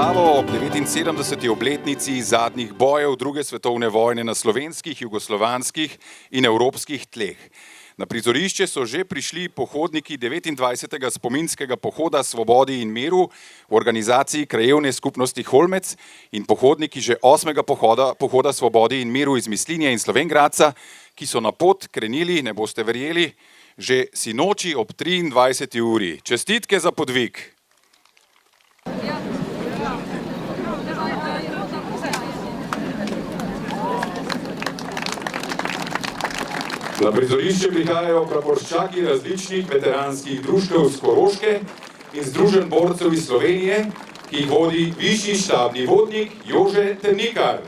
proslavo ob 79. obletnici zadnjih bojev druge svetovne vojne na slovenskih, jugoslovanskih in evropskih tleh. Na prizorišče so že prišli pohodniki 29. spominskega pohoda Svobodi in miru v organizaciji Krajevne skupnosti Holmec in pohodniki že 8. pohoda Svobodi in miru iz Mislinje in Slovenj Gradca, ki so na pot krenili, ne boste verjeli, že sinoči ob 23. uri. Čestitke za podvig! Na prizorišče prihajajo praporščaki različnih veteranskih društev z Koroške in Združenj borcev iz Slovenije, ki jih vodi višji štabni vodnik Jože Temnikar.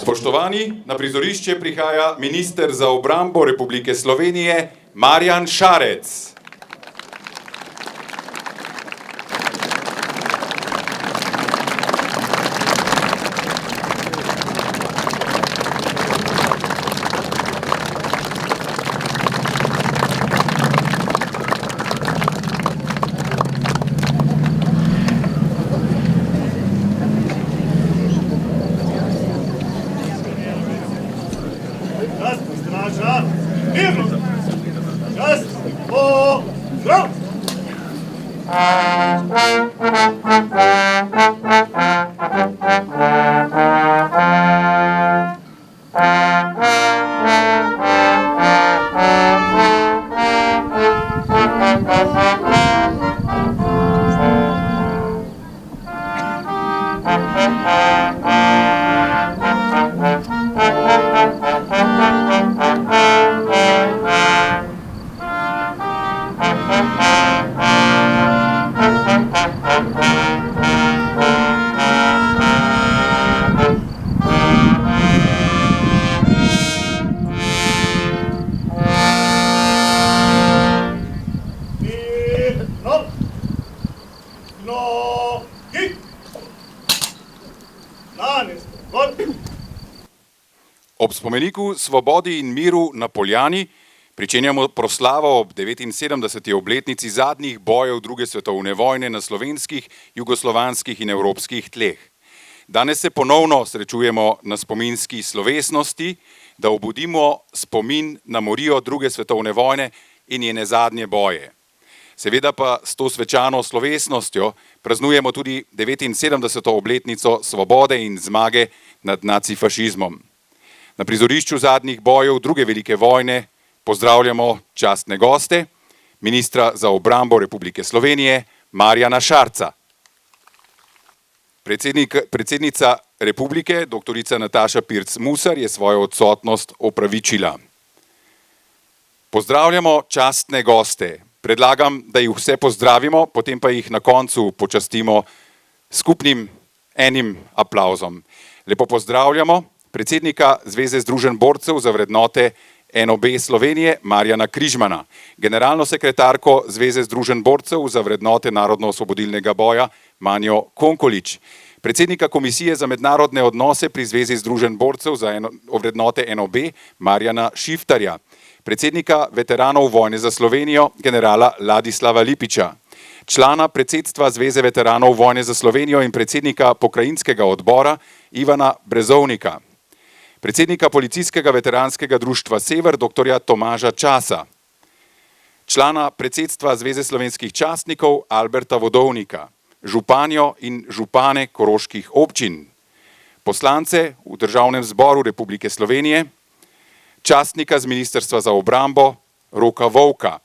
Spoštovani, na prizorišče prihaja minister za obrambo Republike Slovenije Marjan Šarec. Ob spomeniku Svobodi in miru na Poljani pričenjamo proslavo ob 79. obletnici zadnjih bojev druge svetovne vojne na slovenskih, jugoslovanskih in evropskih tleh. Danes se ponovno srečujemo na spominski slovesnosti, da obudimo spomin na morijo druge svetovne vojne in njene zadnje boje. Seveda pa s to svečano slovesnostjo praznujemo tudi 79. obletnico svobode in zmage nad nacifašizmom. Na prizorišču zadnjih bojev druge velike vojne pozdravljamo častne goste, ministra za obrambo Republike Slovenije Marjana Šarca. Predsednica Republike, doktorica Nataša Pirc Musar, je svojo odsotnost opravičila. Pozdravljamo častne goste. Predlagam, da jih vse pozdravimo, potem pa jih na koncu počastimo skupnim enim aplavzom. Lepo pozdravljamo predsednika Zveze združenj borcev za vrednote NOB Slovenije Marjana Križmana, generalno sekretarko Zveze združenj borcev za vrednote narodno-osvobodilnega boja Manjo Konkolič, predsednika Komisije za mednarodne odnose pri Zvezi združenj borcev za vrednote NOB Marjana Šiftarja, predsednika veteranov vojne za Slovenijo generala Ladislava Lipiča, člana predsedstva Zveze veteranov vojne za Slovenijo in predsednika pokrajinskega odbora Ivana Brezovnika, predsednika Policijskega veteranskega društva Sever dr. Tomaža Časa, člana predsedstva Zveze slovenskih častnikov Alberta Vodovnika, županjo in župane koroških občin, poslance v Državnem zboru Republike Slovenije, častnika z Ministrstva za obrambo Roka Volka.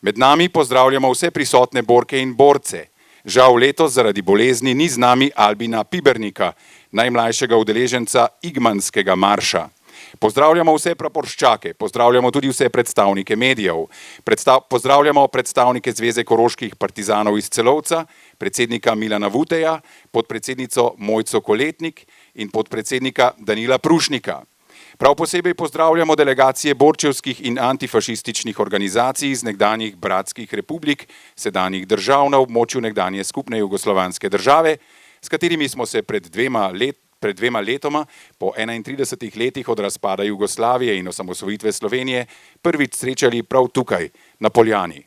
Med nami pozdravljamo vse prisotne borke in borce. Žal letos zaradi bolezni ni z nami Albina Pibernika, najmlajšega udeleženca Igmanskega marša. Pozdravljamo vse praporščake, pozdravljamo tudi vse predstavnike medijev, pozdravljamo predstavnike Zveze koroških partizanov iz Celovca, predsednika Milana Vuteja, podpredsednico Mojco Koletnik in podpredsednika Danila Prušnika. Prav posebej pozdravljamo delegacije borčevskih in antifašističnih organizacij iz nekdanjih bratskih republik, sedanjih držav na območju nekdanje skupne jugoslovanske države, s katerimi smo se pred dvema letoma, po 31 letih od razpada Jugoslavije in osamosvojitve Slovenije, prvič srečali prav tukaj, na Poljani.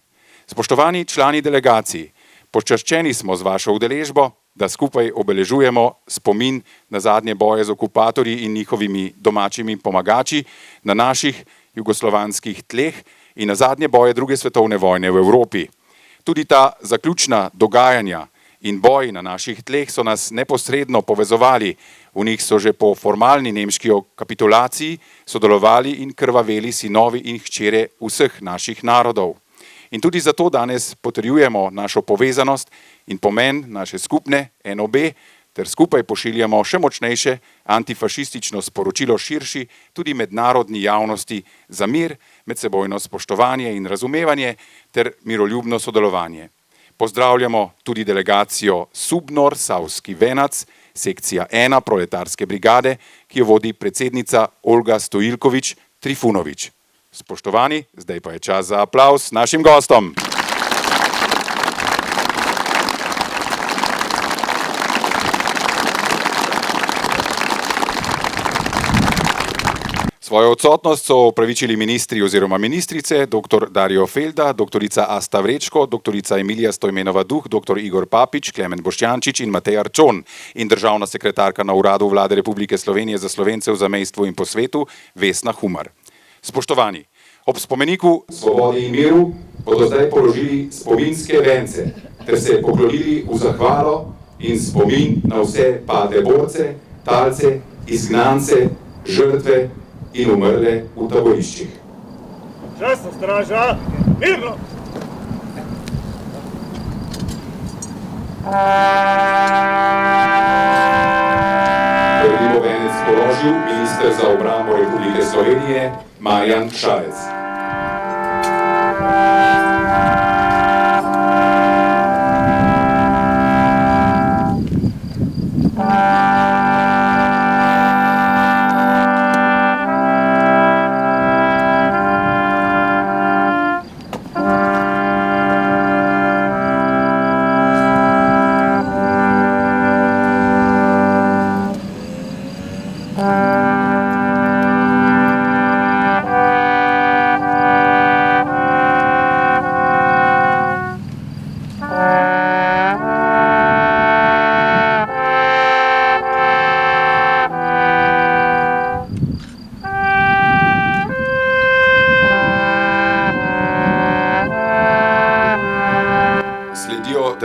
Spoštovani člani delegacij, počaščeni smo z vašo udeležbo, da skupaj obeležujemo spomin na zadnje boje z okupatorji in njihovimi domačimi pomagači na naših jugoslovanskih tleh in na zadnje boje druge svetovne vojne v Evropi. Tudi ta zaključna dogajanja in boji na naših tleh so nas neposredno povezovali, v njih so že po formalni nemški kapitulaciji sodelovali in krvaveli sinovi in hčere vseh naših narodov. In tudi zato danes potrjujemo našo povezanost in pomen naše skupne NOB, ter skupaj pošiljamo še močnejše antifašistično sporočilo širši tudi mednarodni javnosti za mir, medsebojno spoštovanje in razumevanje ter miroljubno sodelovanje. Pozdravljamo tudi delegacijo Subnor Savski Venac, sekcija 1 proletarske brigade, ki jo vodi predsednica Olga Stojilković Trifunović. Spoštovani, zdaj pa je čas za aplavz našim gostom. Svojo odsotnost so opravičili ministri oziroma ministrice, dr. Dario Felda, doktorica Asta Vrečko, doktorica Emilija Stojmenova Duh, dr. Igor Papič, Klemen Boštjančič in Matej Arčon in državna sekretarka na Uradu Vlade Republike Slovenije za Slovence v zamejstvu in po svetu Vesna Humar. Spoštovani, ob spomeniku Svobodi in miru bodo zdaj položili spominske vence ter se poklonili v zahvalo in spomin na vse padle borce, talce, izgnance, žrtve in umrle v taboriščih. Časno, straža! Mirno! Prvi bo venec položil minister za obrambo Republike Slovenije Marjan Šarec.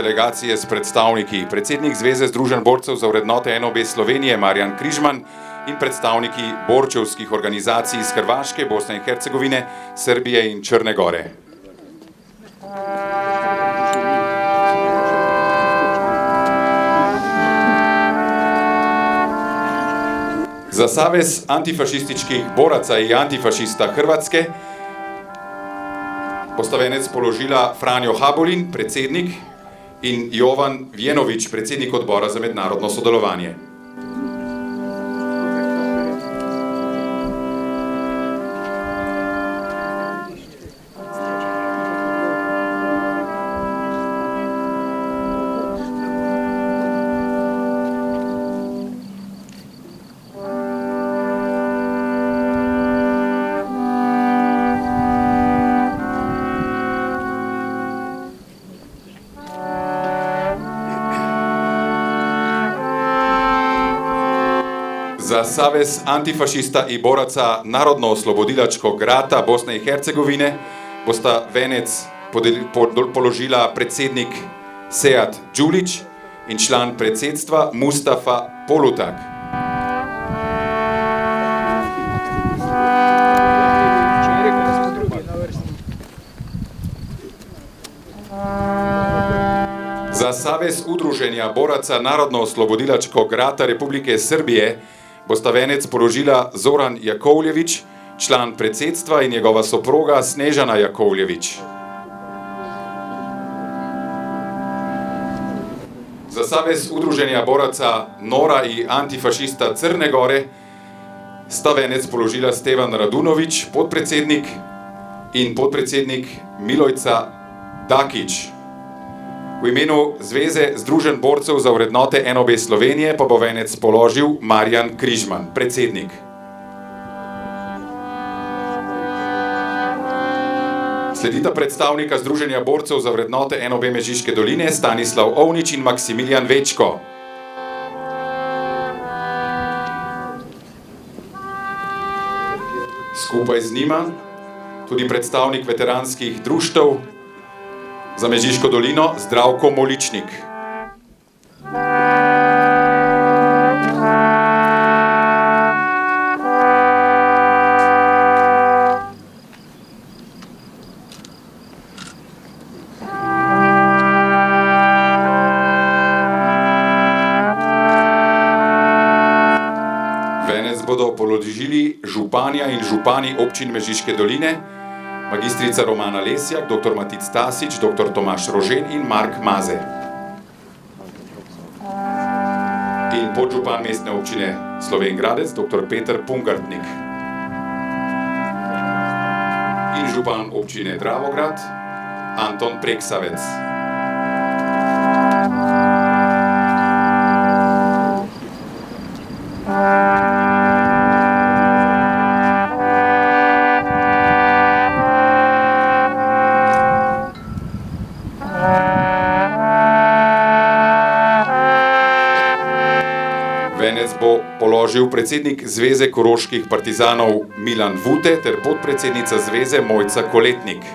delegacije s predstavniki, predsednik Zveze združenj borcev za vrednote NOB Slovenije Marjan Križman in predstavniki borčevskih organizacij iz Hrvaške, Bosne in Hercegovine, Srbije in Črne Gore. Za Savez antifašističkih boraca i antifašista Hrvatske bosta venec položila Franjo Habolin, predsednik, in Jovan Vjenović, predsednik odbora za mednarodno sodelovanje. Za Savez antifašista i boraca Narodno-oslobodilačkog rata Bosne i Hercegovine bosta venec položila predsednik Sead Đulić in član predsedstva Mustafa Polutak. Za Savez udruženja boraca Narodno-oslobodilačkog rata Republike Srbije bosta venec položila Zoran Jakovljević, član predsedstva, in njegova soproga Snežana Jakovljević. Za Savez udruženja boraca Nora i antifašista Crne Gore sta venec položila Stevan Radunović, podpredsednik, in podpredsednik Milojca Dakić. V imenu Zveze združenj borcev za vrednote NOB Slovenije pa bo venec položil Marjan Križman, predsednik. Sledita predstavnika Združenja borcev za vrednote NOB Mežiške doline Stanislav Ovnič in Maksimilijan Večko. Skupaj z njima tudi predstavnik veteranskih društev za Mežiško dolino Zdravko Moličnik. Venec bodo položili županja in župani občin Mežiške doline, magistrica Romana Lesjak, dr. Matic Tasić, dr. Tomaž Rožen in Mark Maze. In podžupan mestne občine Slovenj Gradec, dr. Peter Pungartnik. In župan občine Dravograd, Anton Preksavec. Venec bo položil predsednik Zveze koroških partizanov Milan Vute ter podpredsednica Zveze Mojca Koletnik.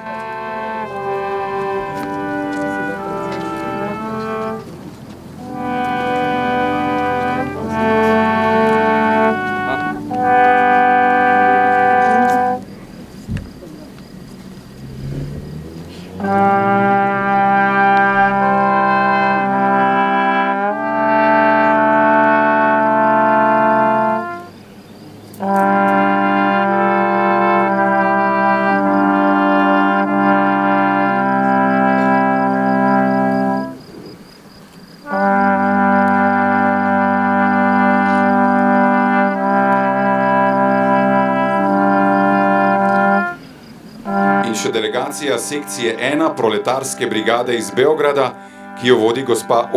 Še delegacija sekcije 1 proletarske brigade iz Beograda, ki jo vodi gospa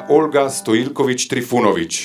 Olga Stojilković-Trifunović.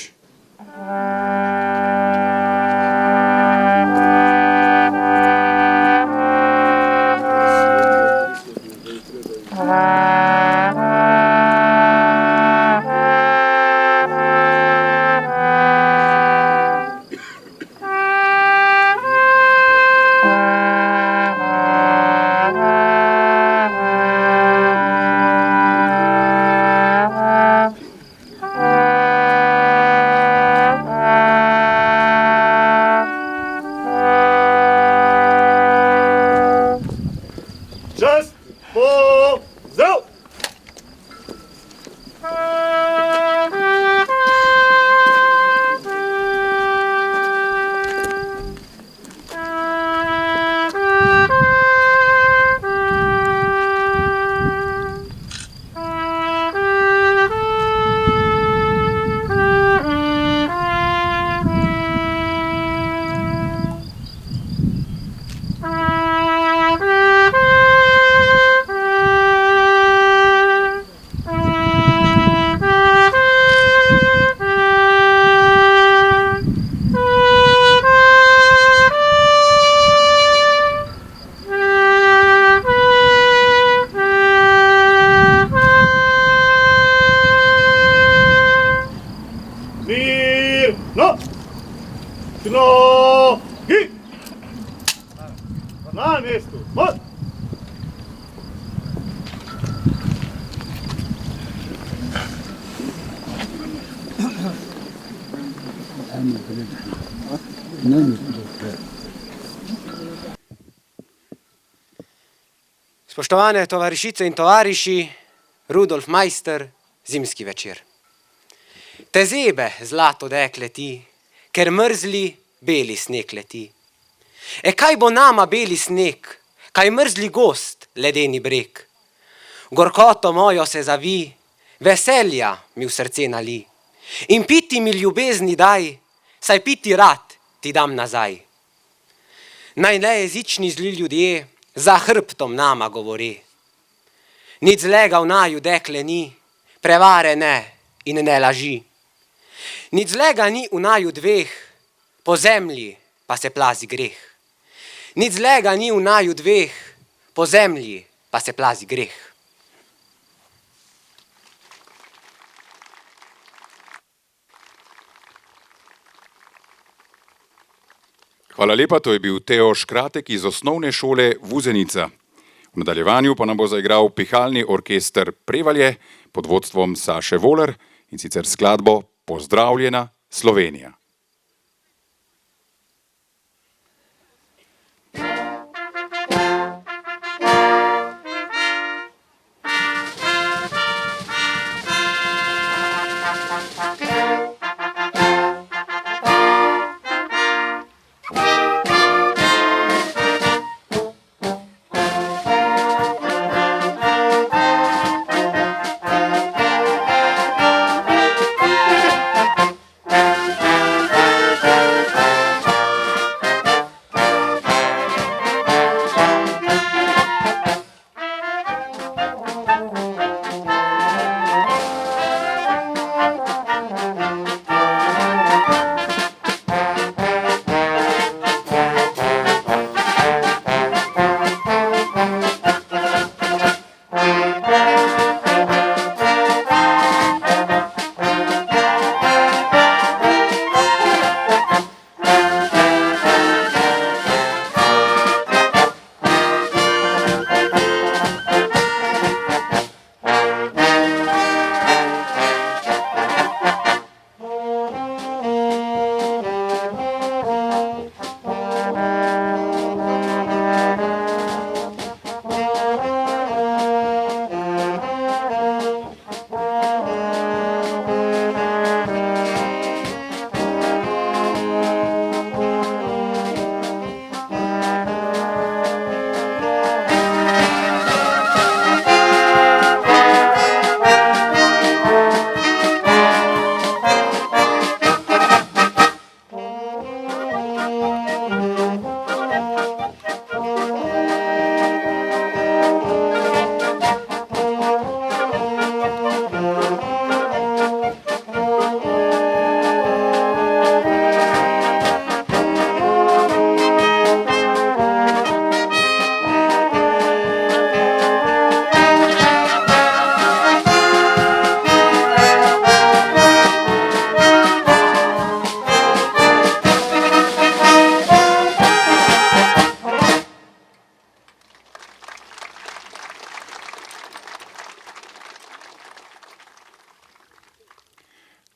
Nogi! Na mestu, mod! Spoštovane tovarišice in tovariši, Rudolf Meister, zimski večer. Te zebe, zlato dekle ti, ker mrzli, beli sneg leti. Kaj bo nama beli sneg, kaj mrzli gost, ledeni breg? Gorkoto mojo se zavi, veselja mi v srce nali. In piti mi ljubezni daj, saj piti rad ti dam nazaj. Naj nejezični zli ljudje za hrbtom nama govori. Nič zlega v naju dekle ni, prevare ne in ne laži. Nič zlega ni v naju dveh, po zemlji pa se plazi greh. Nič zlega ni v naju dveh, po zemlji pa se plazi greh. Hvala lepa, to je bil Teo Škratek iz osnovne šole Vuzenica. V nadaljevanju pa nam bo zaigral pihalni orkester Prevalje pod vodstvom Saše Voler in sicer skladbo Pozdravljena Slovenija.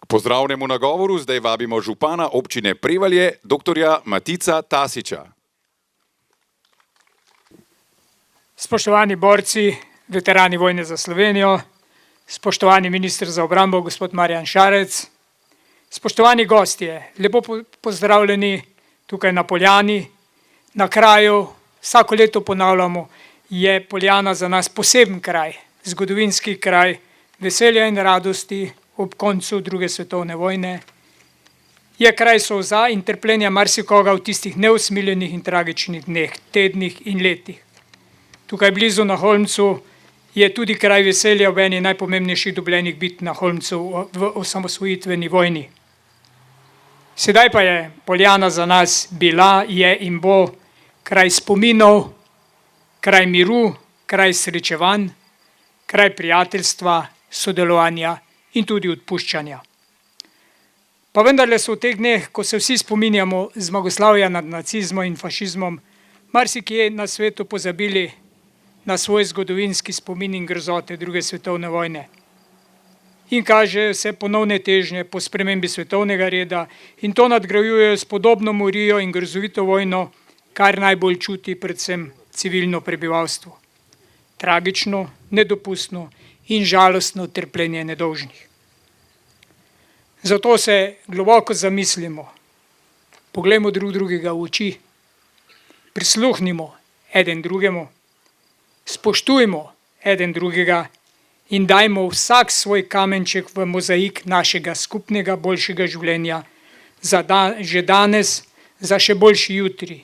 Pozdravnemu nagovoru zdaj vabimo župana občine Prevalje, doktorja Matica Tasiča. Spoštovani borci, veterani vojne za Slovenijo, spoštovani minister za obrambo, gospod Marjan Šarec, spoštovani gostje, lepo pozdravljeni tukaj na Poljani, na kraju, vsako leto ponavljamo, je Poljana za nas poseben kraj, zgodovinski kraj veselja in radosti ob koncu druge svetovne vojne. Je kraj solza in trpljenja marsikoga v tistih neusmiljenih in tragičnih dneh, tednih in letih. Tukaj blizu na Holmcu je tudi kraj veselja ob eni najpomembnejših dobljenih bit na Holmcu v osamosvojitveni vojni. Sedaj pa je Poljana za nas bila, je in bo kraj spominov, kraj miru, kraj srečevanj, kraj prijateljstva, sodelovanja in tudi odpuščanja. Pa vendarle so v teh dneh, ko se vsi spominjamo zmagoslavja nad nacizmom in fašizmom, marsikje na svetu pozabili na svoj zgodovinski spomin in grzote druge svetovne vojne. In kažejo se ponovne težnje po spremembi svetovnega reda in to nadgrajujejo s podobno morijo in grozovito vojno, kar najbolj čuti predvsem civilno prebivalstvo. Tragično, nedopustno in žalostno trpljenje nedolžnih. Zato se globoko zamislimo, poglejmo drugega v oči, prisluhnimo eden drugemu, spoštujmo eden drugega in dajmo vsak svoj kamenček v mozaik našega skupnega boljšega življenja že danes, za še boljši jutri,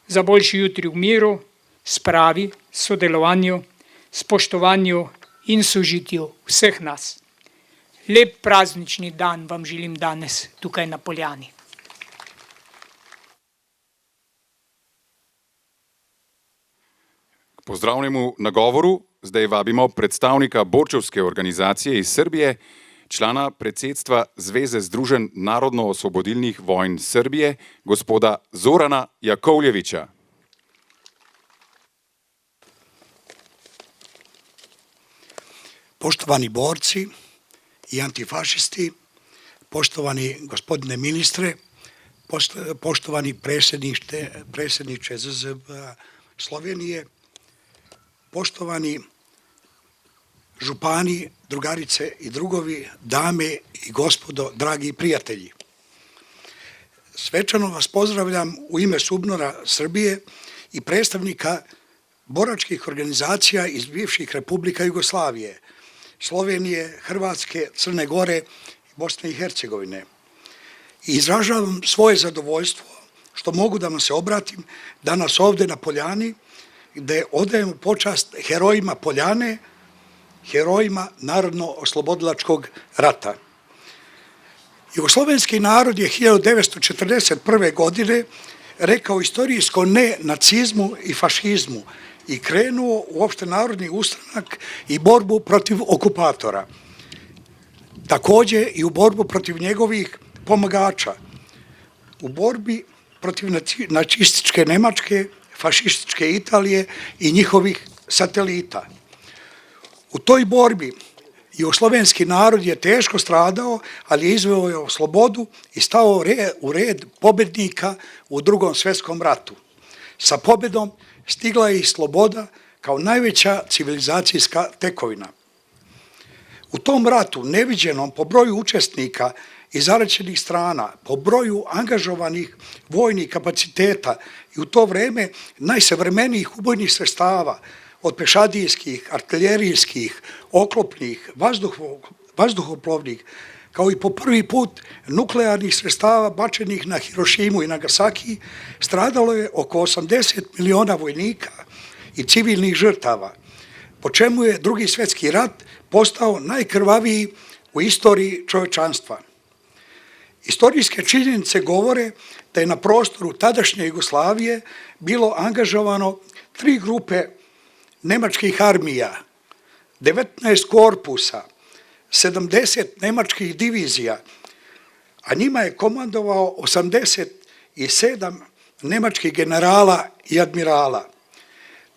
za boljši jutri v miru, spravi, sodelovanju, spoštovanju in sožitju vseh nas. Lep praznični dan vam želim danes tukaj na Poljani. K pozdravnemu nagovoru zdaj vabimo predstavnika borčevske organizacije iz Srbije, člana predsedstva Zveze združenj narodno-osvobodilnih vojn Srbije, gospoda Zorana Jakovljevića. Poštovani borci i antifašisti, poštovani gospodine ministre, poštovani predsjedniče ZZV Slovenije, poštovani župani, drugarice i drugovi, dame i gospodo, dragi prijatelji. Svečano vas pozdravljam u ime SUBNOR-a Srbije i predstavnika boračkih organizacija iz bivših republika Jugoslavije, Slovenije, Hrvatske, Crne Gore i Bosne i Hercegovine. I izražavam svoje zadovoljstvo što mogu da vam se obratim danas ovde na Poljani, gde odajemo počast herojima Poljane, herojima Narodno-oslobodilačkog rata. Jugoslovenski narod je 1941. godine rekao istorijsko ne nacizmu i fašizmu i krenuo u opštenarodni ustanak i borbu protiv okupatora. Takođe i u borbu protiv njegovih pomagača, u borbi protiv nacističke Nemačke, fašističke Italije i njihovih satelita. U toj borbi jugoslovenski narod je teško stradao, ali je izveo slobodu i stao u red pobednika u Drugom svetskom ratu. Sa pobedom stigla je i sloboda kao najveća civilizacijska tekovina. U tom ratu, neviđenom po broju učesnika i zaraćenih strana, po broju angažovanih vojnih kapaciteta i u to vreme najsavremenijih ubojnih sredstava, od pešadijskih, artiljerijskih, oklopnih, vazduhoplovnih, kao i po prvi put nuklearnih sredstava bačenih na Hirošimu i Nagasaki, stradalo je oko 80 miliona vojnika i civilnih žrtava, po čemu je Drugi svetski rat postao najkrvaviji u istoriji čovečanstva. Istorijske činjenice govore da je na prostoru tadašnje Jugoslavije bilo angažovano 3 grupe nemačkih armija, 19 korpusa, 70 nemačkih divizija, a njima je komandovao 87 nemačkih generala i admirala.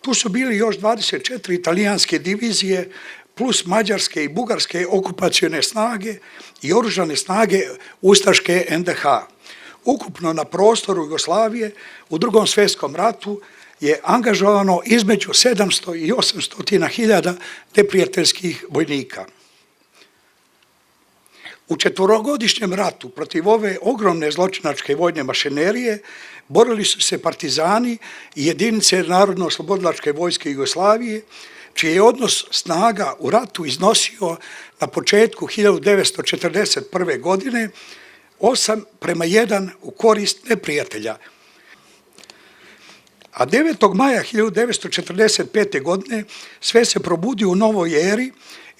Tu su bili još 24 italijanske divizije, plus mađarske i bugarske okupacione snage i oružane snage ustaške NDH. Ukupno na prostoru Jugoslavije u Drugom svetskom ratu je angažovano između 700 i 800 hiljada neprijateljskih vojnika. U četvorogodišnjem ratu protiv ove ogromne zločinačke vojne mašinerije borili su se partizani i jedinice Narodno-oslobodilačke vojske Jugoslavije, čiji je odnos snaga u ratu iznosio na početku 1941. godine 8:1 u korist neprijatelja. A 9. maja 1945. godine sve se probudio u novoj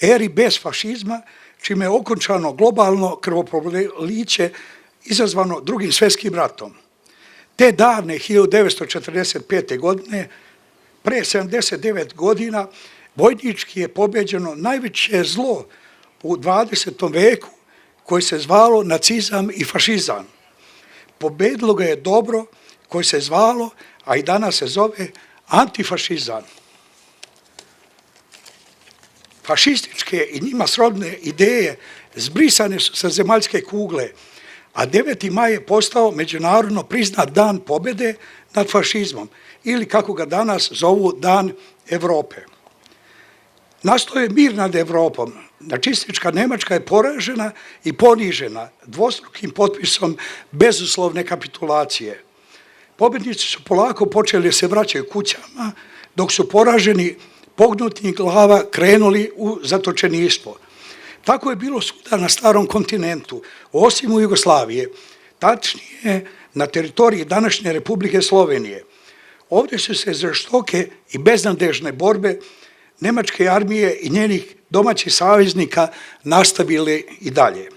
eri bez fašizma, čime je okončano globalno krvoproliće izazvano Drugim svetskim ratom. Te davne 1945. godine, pre 79 godina, vojnički je pobeđeno najveće zlo u 20. veku, koje se zvalo nacizam i fašizam. Pobedilo ga je dobro koje se zvalo, a i danas se zove, antifašizam. Fašističke i njima srodne ideje zbrisane su sa zemaljske kugle, a 9. maj je postao međunarodno priznat dan pobjede nad fašizmom, ili kako ga danas zovu Dan Evrope. Nastao je mir nad Evropom. Nacistička Nemačka je poražena i ponižena dvostrukim potpisom bezuslovne kapitulacije. Pobjednici su polako počeli se vraćati kućama, dok su poraženi pognutih glava krenuli u zatočeništvo. Tako je bilo svuda na starom kontinentu, osim u Jugoslavije, tačnije na teritoriji današnje Republike Slovenije. Ovdje su se žestoke i beznadežne borbe Nemačke armije i njenih domaćih saveznika nastavile i dalje.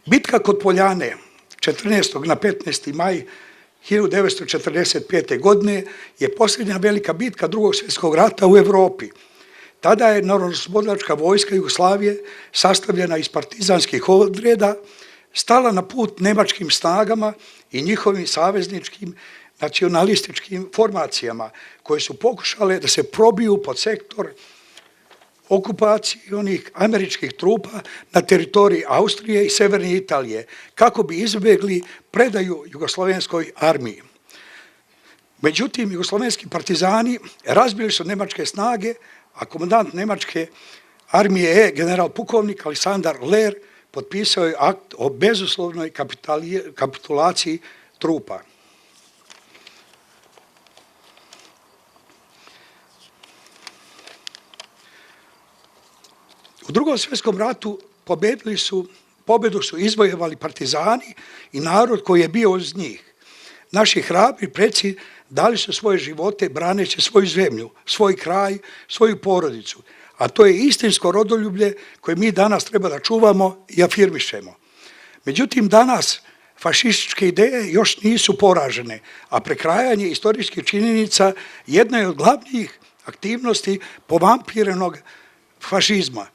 Bitka kod Poljane 14. na 15. maj 1945. godine je posljednja velika bitka Drugog svjetskog rata u Evropi. Tada je narodnooslobodilačka vojska Jugoslavije, sastavljena iz partizanskih odreda, stala na put nemačkim snagama i njihovim savezničkim nacionalističkim formacijama, koje su pokušale da se probiju pod sektor okupacije onih američkih trupa na teritoriji Austrije i severne Italije, kako bi izbjegli predaju jugoslovenskoj armiji. Međutim, jugoslovenski partizani razbili su nemačke snage, a komandant nemačke armije je general pukovnik Aleksandar Ler potpisao je akt o bezuslovnoj kapitulaciji trupa. U Drugom svjetskom ratu pobedu su izvojevali partizani i narod koji je bio uz njih. Naši hrabri preci dali su svoje živote braneći svoju zemlju, svoj kraj, svoju porodicu, a to je istinsko rodoljublje koje mi danas treba da čuvamo i afirmišemo. Međutim, danas fašističke ideje još nisu poražene, a prekrajanje istorijskih činjenica jedna je od glavnih aktivnosti povampirenog fašizma.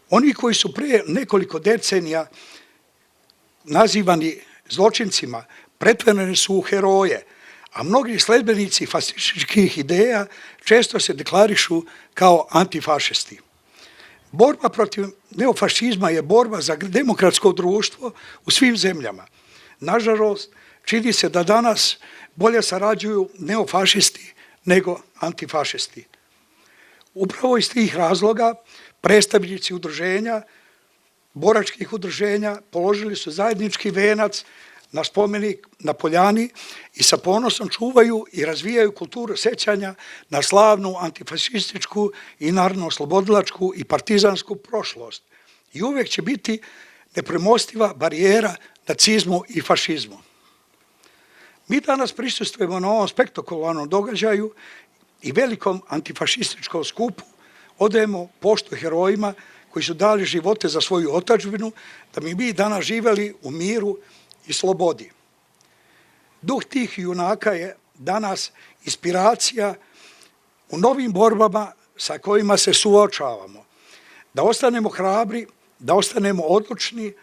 Oni koji su prije nekoliko decenija nazivani zločincima, pretvoreni su u heroje, a mnogi sledbenici fašističkih ideja često se deklarišu kao antifašisti. Borba protiv neofašizma je borba za demokratsko društvo u svim zemljama. Nažalost, čini se da danas bolje sarađuju neofašisti nego antifašisti. Upravo iz tih razloga predstavnici udruženja, boračkih udruženja, položili su zajednički venac na spomenik na Poljani i sa ponosom čuvaju i razvijaju kulturu sećanja na slavnu antifašističku i narodnooslobodilačku i partizansku prošlost. I uvijek će biti nepremostiva barijera nacizmu i fašizmu. Mi danas prisustvujemo na ovom spektakularnom događaju i velikom antifašističkom skupu, odajemo poštu herojima koji su dali živote za svoju otadžbinu, da bi mi danas živeli u miru i slobodi. Duh tih junaka je danas inspiracija u novim borbama sa kojima se suočavamo. Da ostanemo hrabri, da ostanemo odlučni,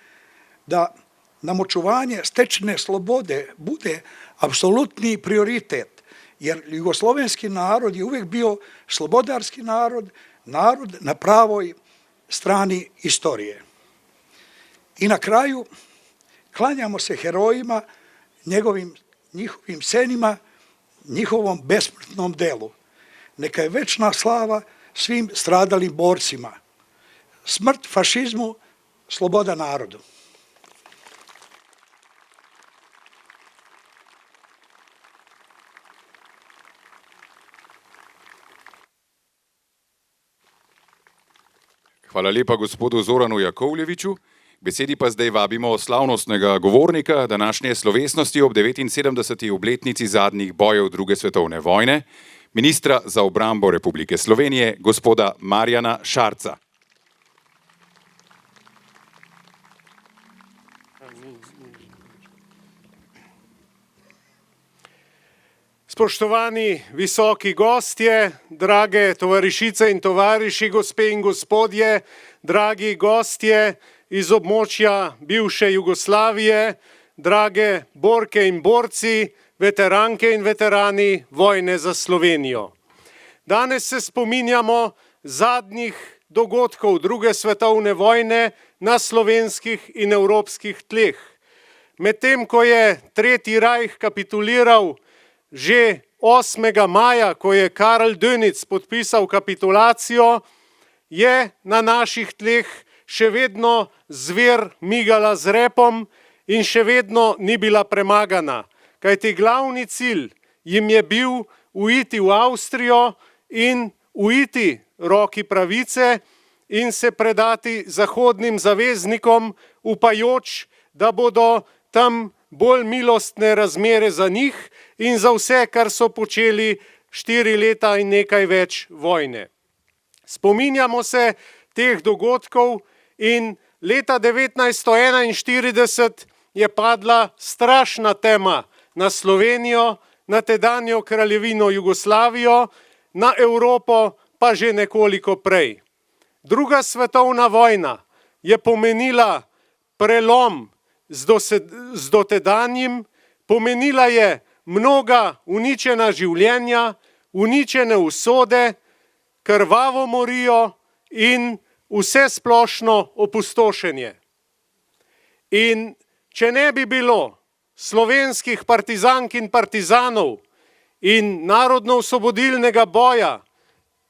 da nam očuvanje stečene slobode bude apsolutni prioritet, jer jugoslovenski narod je uvijek bio slobodarski narod, narod na pravoj strani istorije. I na kraju klanjamo se herojima, njihovim senima, njihovom besmrtnom delu. Neka je večna slava svim stradalim borcima. Smrt fašizmu, sloboda narodu. Hvala lepa gospodu Zoranu Jakovljeviću. Besedi pa zdaj vabimo slavnostnega govornika današnje slovesnosti ob 79. obletnici zadnjih bojev druge svetovne vojne, ministra za obrambo Republike Slovenije, gospoda Marjana Šarca. Spoštovani visoki gostje, drage tovarišice in tovariši, gospe in gospodje, dragi gostje iz območja bivše Jugoslavije, drage borke in borci, veteranke in veterani vojne za Slovenijo. Danes se spominjamo zadnjih dogodkov druge svetovne vojne na slovenskih in evropskih tleh. Medtem ko je Tretji rajh kapituliral že 8. maja, ko je Karl Dönitz podpisal kapitulacijo, je na naših tleh še vedno zver migala z repom in še vedno ni bila premagana. Kajti glavni cilj jim je bil uiti v Avstrijo in uiti roki pravice in se predati zahodnim zaveznikom, upajoč, da bodo tam bolj milostne razmere za njih in za vse, kar so počeli 4 leta in nekaj več vojne. Spominjamo se teh dogodkov in leta 1941 je padla strašna tema na Slovenijo, na tedanjo kraljevino Jugoslavijo, na Evropo pa že nekoliko prej. Druga svetovna vojna je pomenila prelom z dotedanjim, pomenila je mnoga uničena življenja, uničene usode, krvavo morijo in vse splošno opustošenje. In če ne bi bilo slovenskih partizank in partizanov in narodno-osvobodilnega boja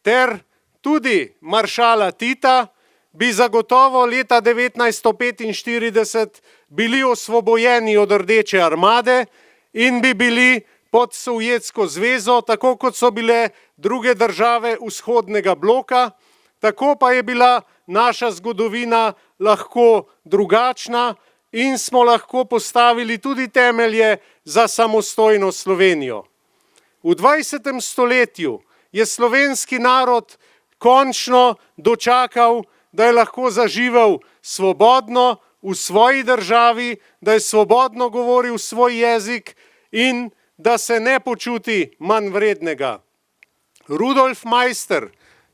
ter tudi maršala Tita, bi zagotovo leta 1945 bili osvobojeni od Rdeče armade in bi bili pod Sovjetsko zvezo, tako kot so bile druge države vzhodnega bloka, tako pa je bila naša zgodovina lahko drugačna in smo lahko postavili tudi temelje za samostojno Slovenijo. V 20. stoletju je slovenski narod končno dočakal, da je lahko zaživel svobodno v svoji državi, da je svobodno govoril svoj jezik in da se ne počuti manj vrednega. Rudolf Maister,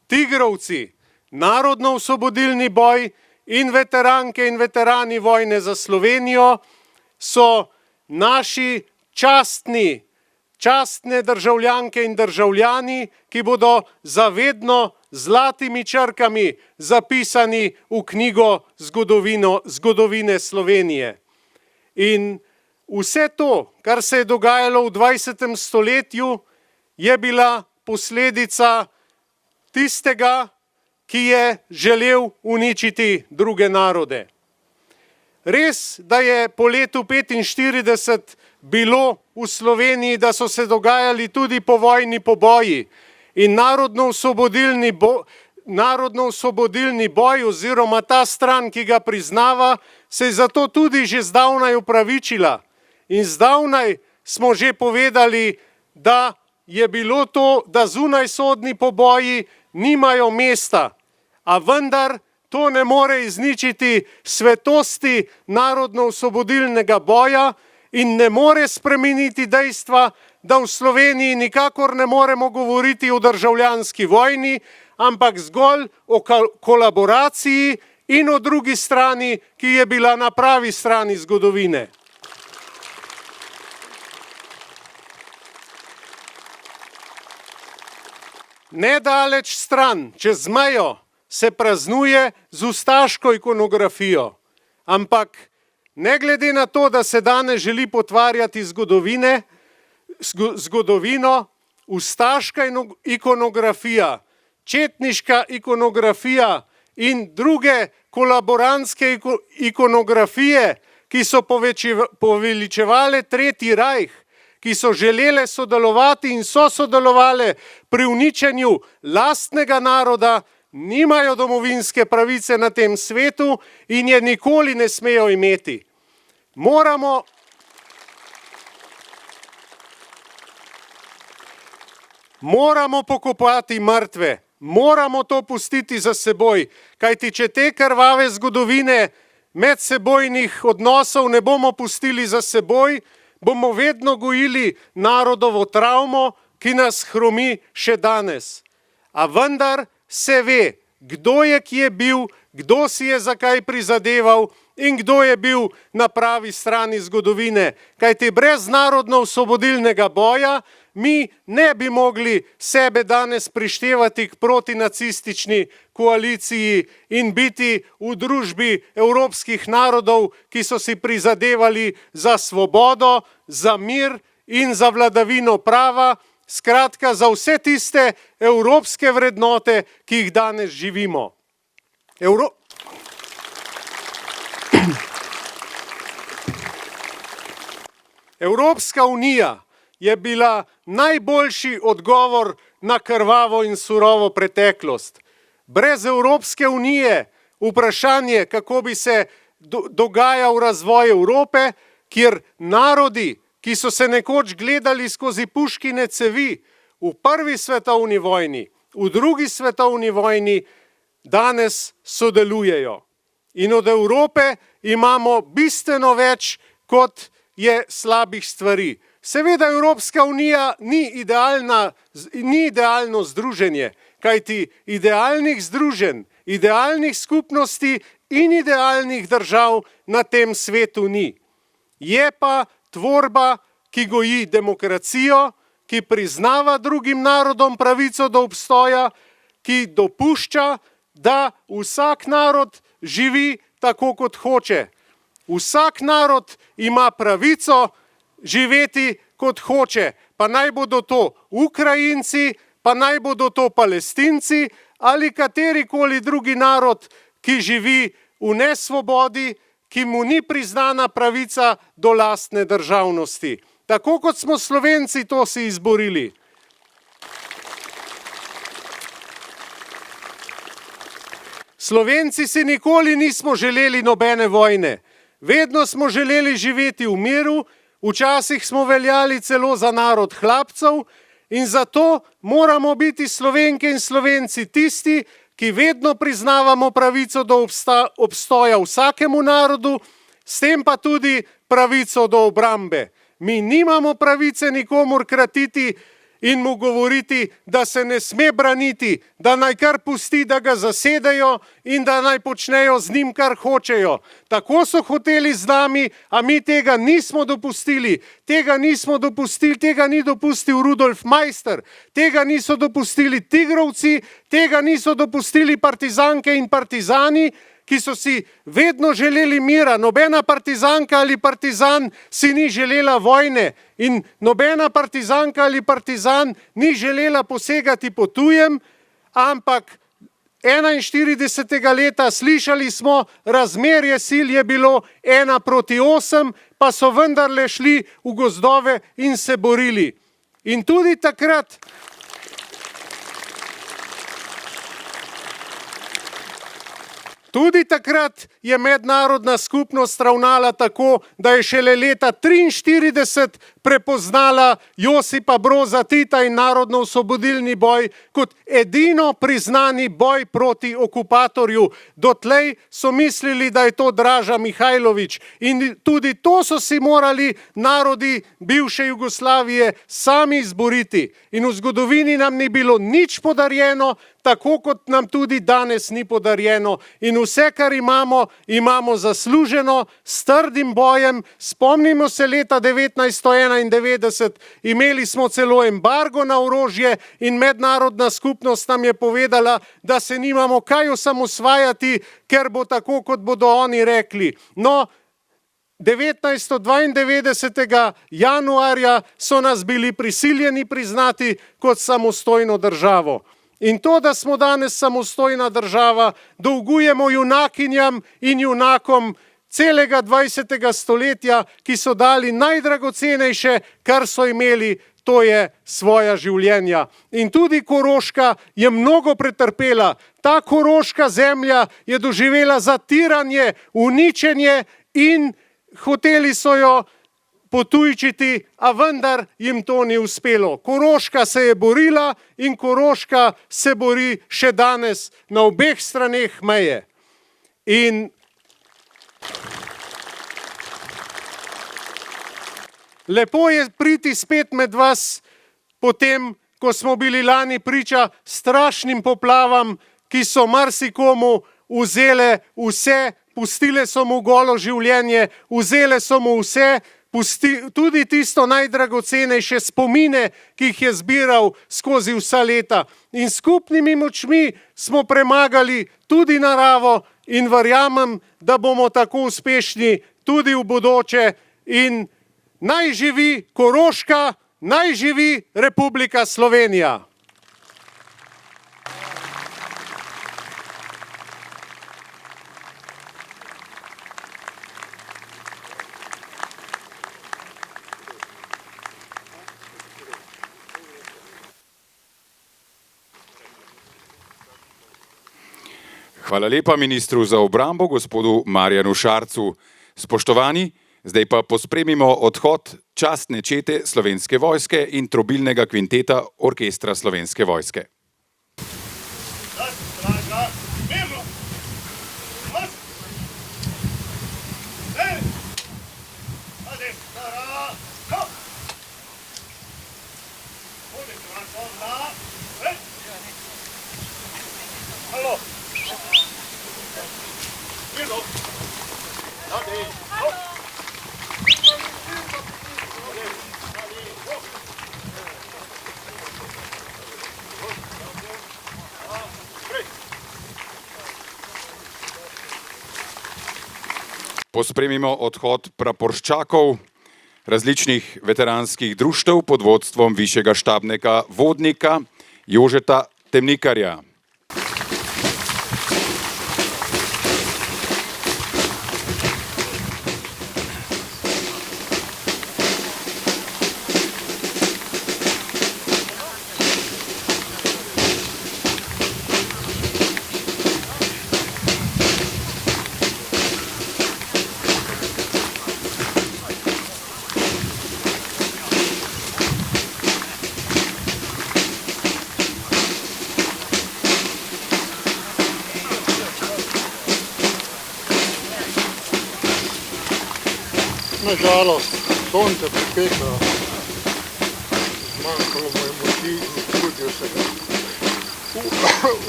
tigrovci, narodno-osvobodilni boj in veteranke in veterani vojne za Slovenijo so naši častne državljanke in državljani, ki bodo zavedno zlatimi črkami zapisani v knjigo zgodovine Slovenije. In vse to, kar se je dogajalo v 20. stoletju, je bila posledica tistega, ki je želel uničiti druge narode. Res, da je po letu 1945 bilo v Sloveniji, da so se dogajali tudi povojni poboji in narodno-osvobodilni boj oziroma ta stran, ki ga priznava, se je zato tudi že zdavnaj upravičila. In zdavnaj smo že povedali, da je bilo to, da zunajsodni poboji nimajo mesta, a vendar to ne more izničiti svetosti narodno-osvobodilnega boja in ne more spremeniti dejstva, da v Sloveniji nikakor ne moremo govoriti o državljanski vojni, ampak zgolj o kolaboraciji in o drugi strani, ki je bila na pravi strani zgodovine. Nedaleč stran, čez mejo, se praznuje z ustaško ikonografijo, ampak ne glede na to, da se danes želi potvarjati zgodovino, ustaška ikonografija, četniška ikonografija in druge kolaborantske ikonografije, ki so poveličevale Tretji rajh, ki so želele sodelovati in so sodelovale pri uničenju lastnega naroda, nimajo domovinske pravice na tem svetu in je nikoli ne smejo imeti. Moramo pokopati mrtve, moramo to pustiti za seboj, kajti če te krvave zgodovine medsebojnih odnosov ne bomo pustili za seboj, bomo vedno gojili narodovo travmo, ki nas hromi še danes. A vendar se ve, kdo je kje bil, kdo si je zakaj prizadeval in kdo je bil na pravi strani zgodovine. Kajti brez narodno-osvobodilnega boja mi ne bi mogli sebe danes prištevati k protinacistični koaliciji in biti v družbi evropskih narodov, ki so si prizadevali za svobodo, za mir in za vladavino prava, skratka za vse tiste evropske vrednote, ki jih danes živimo. Evropska unija je bila najboljši odgovor na krvavo in surovo preteklost. Brez Evropske unije vprašanje, kako bi se dogajal razvoj Evrope, kjer narodi, ki so se nekoč gledali skozi puškine cevi v prvi svetovni vojni, v drugi svetovni vojni, danes sodelujejo. In od Evrope imamo bistveno več, kot je slabih stvari. Seveda Evropska unija ni idealno združenje, kajti idealnih združenj, idealnih skupnosti in idealnih držav na tem svetu ni. Je pa tvorba, ki goji demokracijo, ki priznava drugim narodom pravico do obstoja, ki dopušča, da vsak narod živi tako, kot hoče. Vsak narod ima pravico živeti, kot hoče, pa naj bodo to Ukrajinci, pa naj bodo to Palestinci ali katerikoli drugi narod, ki živi v nesvobodi, ki mu ni priznana pravica do lastne državnosti. Tako kot smo Slovenci to si izborili. Slovenci si nikoli nismo želeli nobene vojne. Vedno smo želeli živeti v miru, včasih smo veljali celo za narod hlapcev in zato moramo biti Slovenke in Slovenci tisti, ki vedno priznavamo pravico do obstoja vsakemu narodu, s tem pa tudi pravico do obrambe. Mi nimamo pravice nikomur kratiti in mu govoriti, da se ne sme braniti, da naj kar pusti, da ga zasedejo in da naj počnejo z njim, kar hočejo. Tako so hoteli z nami, a mi tega nismo dopustili. Tega ni dopustil Rudolf Meister, tega niso dopustili tigrovci, tega niso dopustili partizanke in partizani, ki so si vedno želeli mira. Nobena partizanka ali partizan si ni želela vojne in nobena partizanka ali partizan ni želela posegati po tujem, ampak 41. leta slišali smo, razmerje sil je bilo 1:8, pa so vendarle šli v gozdove in se borili. In tudi takrat je mednarodna skupnost ravnala tako, da je šele leta 1943 prepoznala Josipa Broza Tita in narodno-osvobodilni boj kot edino priznani boj proti okupatorju. Dotlej so mislili, da je to Draža Mihajlović in tudi to so si morali narodi bivše Jugoslavije sami izboriti. In v zgodovini nam ni bilo nič podarjeno, tako kot nam tudi danes ni podarjeno. In vse, kar imamo, imamo zasluženo s trdim bojem. Spomnimo se leta 1991, imeli smo celo embargo na orožje in mednarodna skupnost nam je povedala, da se nimamo kaj osamosvajati, ker bo tako, kot bodo oni rekli. No, 1992. januarja so nas bili prisiljeni priznati kot samostojno državo. In to, da smo danes samostojna država, dolgujemo junakinjam in junakom celega 20. stoletja, ki so dali najdragocenejše, kar so imeli, to je svoja življenja. In tudi Koroška je mnogo pretrpela. Ta koroška zemlja je doživela zatiranje, uničenje in hoteli so jo potujčiti, a vendar jim to ni uspelo. Koroška se je borila in Koroška se bori še danes na obeh straneh meje. In Lepo je priti spet med vas, potem, ko smo bili lani priča strašnim poplavam, ki so marsikomu vzele vse, pustile so mu golo življenje, vzele so mu vse, tudi tisto najdragocenejše spomine, ki jih je zbiral skozi vsa leta. In skupnimi močmi smo premagali tudi naravo in verjamem, da bomo tako uspešni tudi v bodoče. In naj živi Koroška, naj živi Republika Slovenija. Hvala lepa ministru za obrambo, gospodu Marjanu Šarcu. Spoštovani, zdaj pa pospremimo odhod častne čete Slovenske vojske in trobilnega kvinteta Orkestra Slovenske vojske. Časna straža, mirno! Marš! Ej! Adem, stara, hop! Bodi transforma, ej! Halo! Mirno! Adem, hop! Pospremimo odhod praporščakov različnih veteranskih društev pod vodstvom višjega štabnega vodnika Jožeta Temnikarja. Nažalost, sonce pripeka, zmanjkalo mu je moči in trudil se ga.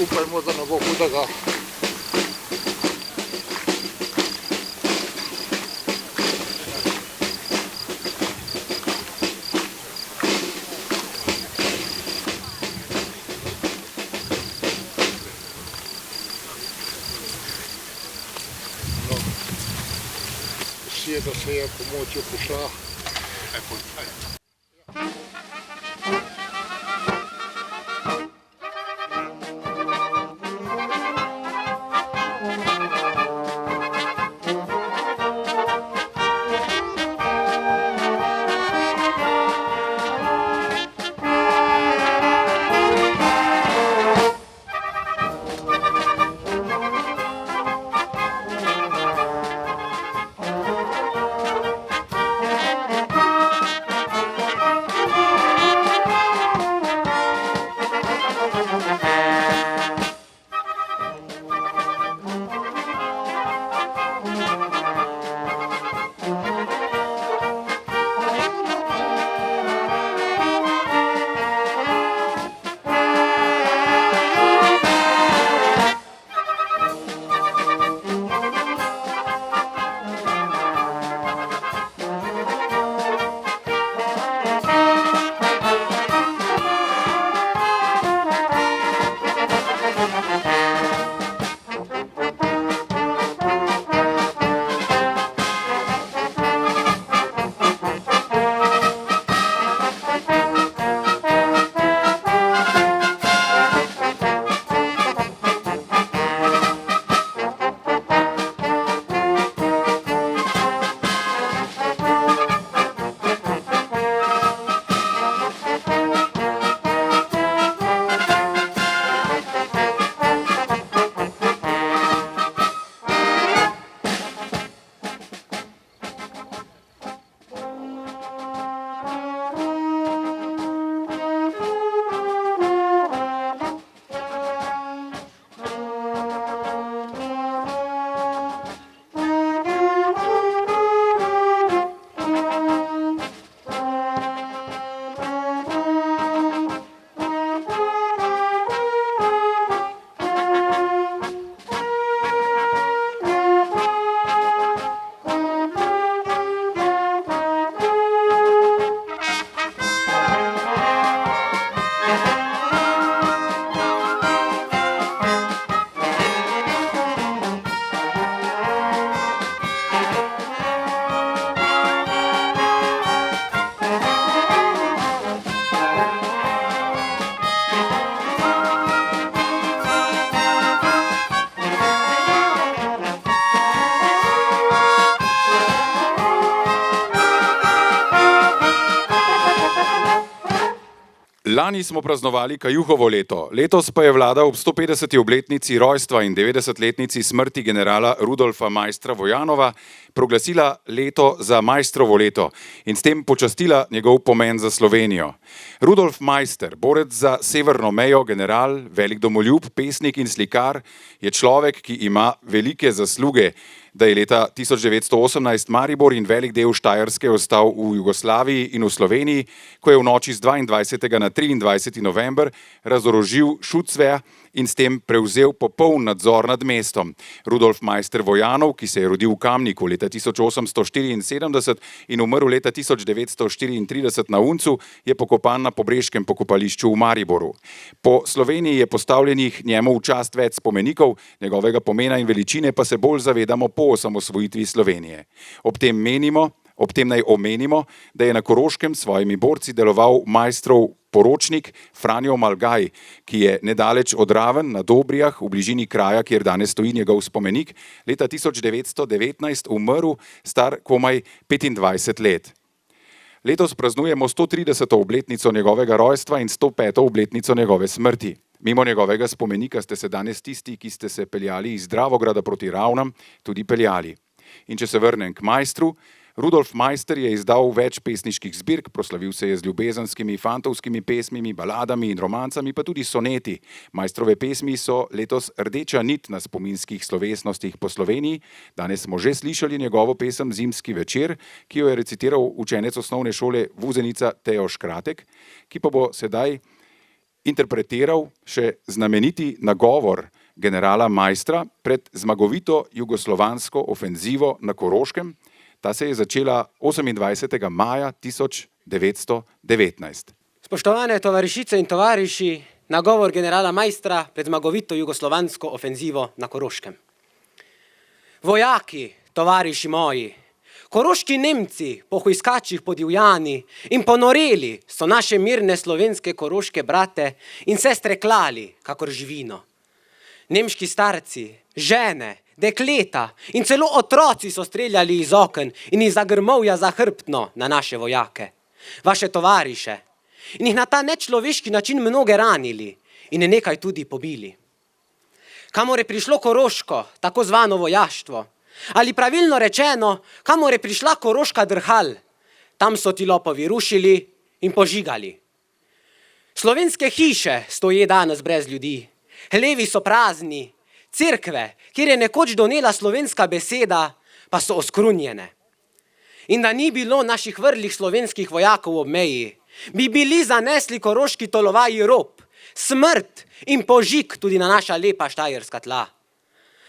Upajmo, da ne bo hudega. Da se je pomoč prišla. Lani smo praznovali Kajuhovo leto, letos pa je vlada ob 150. obletnici rojstva in 90-letnici smrti generala Rudolfa Maistra Vojanova proglasila leto za Maistrovo leto in s tem počastila njegov pomen za Slovenijo. Rudolf Maister, borec za severno mejo, general, velik domoljub, pesnik in slikar, je človek, ki ima velike zasluge, da je leta 1918 Maribor in velik del Štajerske ostal v Jugoslaviji in v Sloveniji, ko je v noči z 22. na 23. november razorožil Šucveja in s tem prevzel popoln nadzor nad mestom. Rudolf Maister Vojanov, ki se je rodil v Kamniku leta 1874 in umrl leta 1934 na Uncu, je pokopan na Pobreškem pokopališču v Mariboru. Po Sloveniji je postavljenih njemu v čast več spomenikov, njegovega pomena in veličine pa se bolj zavedamo po osamosvojitvi Slovenije. Ob tem naj omenimo, da je na Koroškem s svojimi borci deloval Maistrov poročnik Franjo Malgaj, ki je nedaleč od Raven na Dobrijah, v bližini kraja, kjer danes stoji njegov spomenik, leta 1919 umrl, star komaj 25 let. Letos praznujemo 130. obletnico njegovega rojstva in 105. obletnico njegove smrti. Mimo njegovega spomenika ste se danes tisti, ki ste se peljali iz Dravograda proti Ravnam, tudi peljali. In če se vrnem k Maistru, Rudolf Maister je izdal več pesniških zbirk, proslavil se je z ljubezenskimi, fantovskimi pesmimi, baladami in romancami, pa tudi soneti. Maistrove pesmi so letos rdeča nit na spominskih slovesnostih po Sloveniji. Danes smo že slišali njegovo pesem Zimski večer, ki jo je recitiral učenec osnovne šole Vuzenica Teoš Kratek, ki pa bo sedaj interpretiral še znameniti nagovor generala Maistra pred zmagovito jugoslovansko ofenzivo na Koroškem. Ta se je začela 28. maja 1919. Spoštovane tovarišice in tovariši, nagovor generala Maistra pred zmagovito jugoslovansko ofenzivo na Koroškem. Vojaki, tovariši moji, koroški Nemci, po hujskačih podivjani in ponoreli so naše mirne slovenske koroške brate in sestre klali, kakor živino. Nemški starci, žene, dekleta in celo otroci so streljali iz oken in iz zagrmovja zahrbtno na naše vojake, vaše tovariše, in jih na ta nečloveški način mnoge ranili in nekaj tudi pobili. Kamor je prišlo koroško, tako zvano vojaštvo, ali pravilno rečeno, kamor je prišla koroška drhal, tam so ti lopovi rušili in požigali. Slovenske hiše stoje danes brez ljudi, hlevi so prazni, cerkve, kjer je nekoč donela slovenska beseda, pa so oskrunjene. In da ni bilo naših vrlih slovenskih vojakov ob meji, bi bili zanesli koroški tolovaji rob, smrt in požig tudi na naša lepa štajerska tla.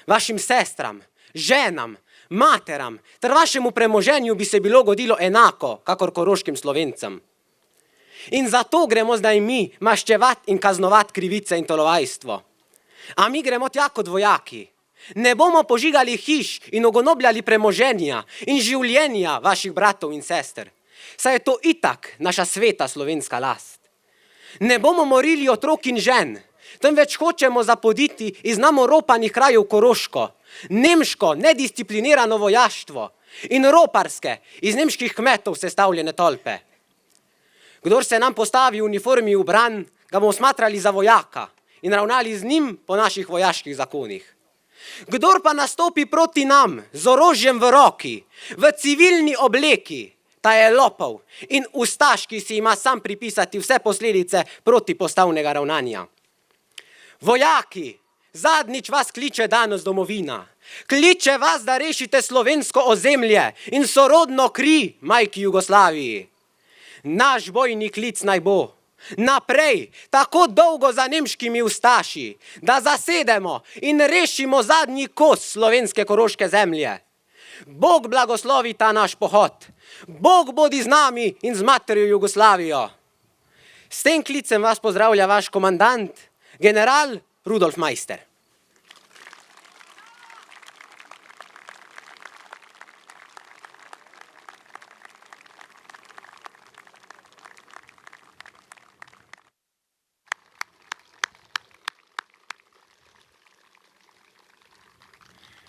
Vašim sestram, ženam, materam ter vašemu premoženju bi se bilo godilo enako, kakor koroškim Slovencem. In zato gremo zdaj mi maščevat in kaznovat krivice in tolovajstvo. A mi gremo tja kot vojaki. Ne bomo požigali hiš in ogonobljali premoženja in življenja vaših bratov in sester, saj je to itak naša sveta slovenska last. Ne bomo morili otrok in žen, temveč hočemo zapoditi iz nam oropanih krajev Koroško, nemško nedisciplinirano vojaštvo in roparske iz nemških kmetov sestavljene tolpe. Kdor se nam postavi v uniformi v bran, ga bomo smatrali za vojaka in ravnali z njim po naših vojaških zakonih. Kdor pa nastopi proti nam z orožjem v roki, v civilni obleki, ta je lopov in ustaš, ki si ima sam pripisati vse posledice protipostavnega ravnanja. Vojaki, zadnjič vas kliče danes domovina. Kliče vas, da rešite slovensko ozemlje in sorodno kri majki Jugoslaviji. Naš bojni klic naj bo naprej, tako dolgo za nemškimi ustaši, da zasedemo in rešimo zadnji kos slovenske koroške zemlje. Bog blagoslovi ta naš pohod. Bog bodi z nami in z materjo Jugoslavijo. S tem klicem vas pozdravlja vaš komandant, general Rudolf Maister.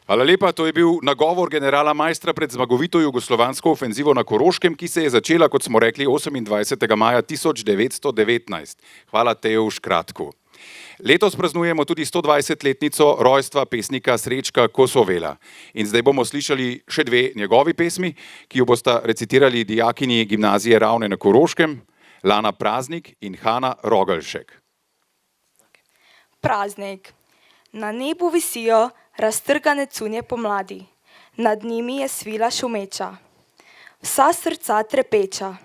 Hvala lepa, to je bil nagovor generala Maistra pred zmagovito jugoslovansko ofenzivo na Koroškem, ki se je začela, kot smo rekli, 28. maja 1919. Hvala Teju Škratku. Letos praznujemo tudi 120-letnico rojstva pesnika Srečka Kosovela. In zdaj bomo slišali še dve njegovi pesmi, ki jo bosta recitirali dijakinji gimnazije Ravne na Koroškem, Lana Praznik in Hana Rogalšek. Praznik. Na nebu visijo raztrgane cunje pomladi, nad njimi je svila šumeča, vsa srca trepeča,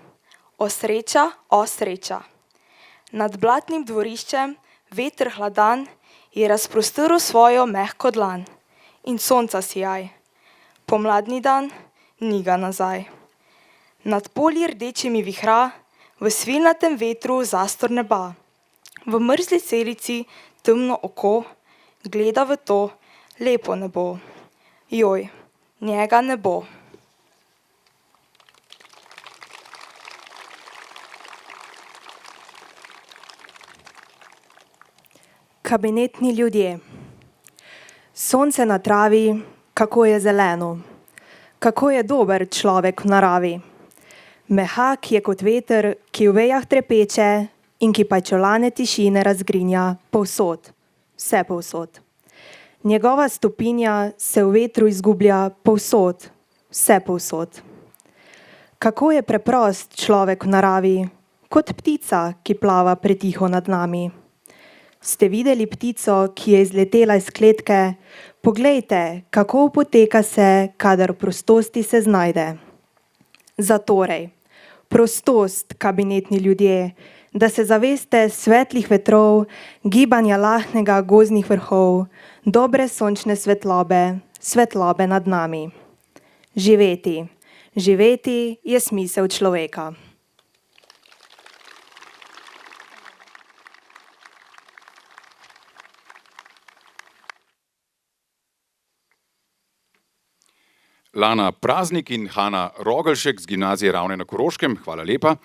o sreča. Nad blatnim dvoriščem veter hladan je razprostrl svojo mehko dlan in sonca sijaj. Pomladni dan ni ga nazaj. Nad polji rdečimi vihra, v svilnatem vetru zastor neba, v mrzli celici temno oko gleda v to lepo nebo. Joj, njega ne bo. Kabinetni ljudje. Sonce na travi, kako je zeleno, kako je dober človek v naravi. Mehak je kot veter, ki v vejah trepeče in ki pajčolane tišine razgrinja povsod, vse povsod. Njegova stopinja se v vetru izgublja povsod, vse povsod. Kako je preprost človek v naravi, kot ptica, ki plava pretiho nad nami. Ste videli ptico, ki je izletela iz kletke? Poglejte, kako poteka se, kadar v prostosti se znajde. Zatorej, prostost, kabinetni ljudje, da se zaveste svetlih vetrov, gibanja lahnega gozdnih vrhov, dobre sončne svetlobe nad nami. Živeti, živeti je smisel človeka. Lana Praznik in Hana Rogalšek z gimnazije Ravne na Koroškem, hvala lepa.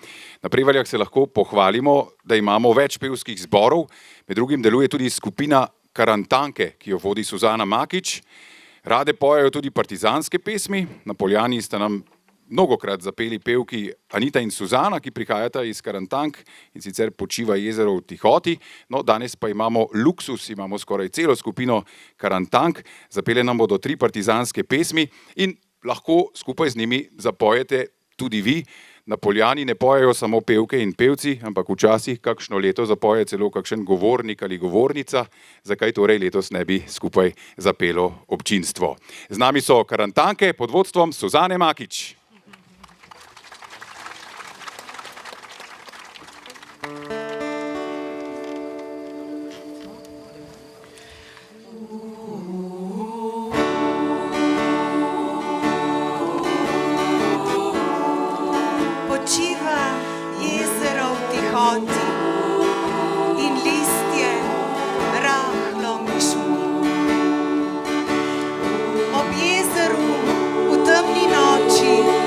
Na Prevaljah se lahko pohvalimo, da imamo več pevskih zborov, med drugim deluje tudi skupina Karantanke, ki jo vodi Suzana Makič. Rade pojejo tudi partizanske pesmi, na Poljani sta nam mnogokrat zapeli pevki Anita in Suzana, ki prihajata iz Karantank in sicer Počiva jezero v tihoti. No, danes pa imamo luksus, imamo skoraj celo skupino Karantank, zapele nam bodo 3 partizanske pesmi in lahko skupaj z njimi zapojete tudi vi. Na Poljani ne pojejo samo pevke in pevci, ampak včasih kakšno leto zapoje celo kakšen govornik ali govornica, zakaj torej letos ne bi skupaj zapelo občinstvo. Z nami so Karantanke pod vodstvom Suzane Makič. Počiva jezero v tihoti in listje rahlo mi šumi. Ob jezeru v temni noči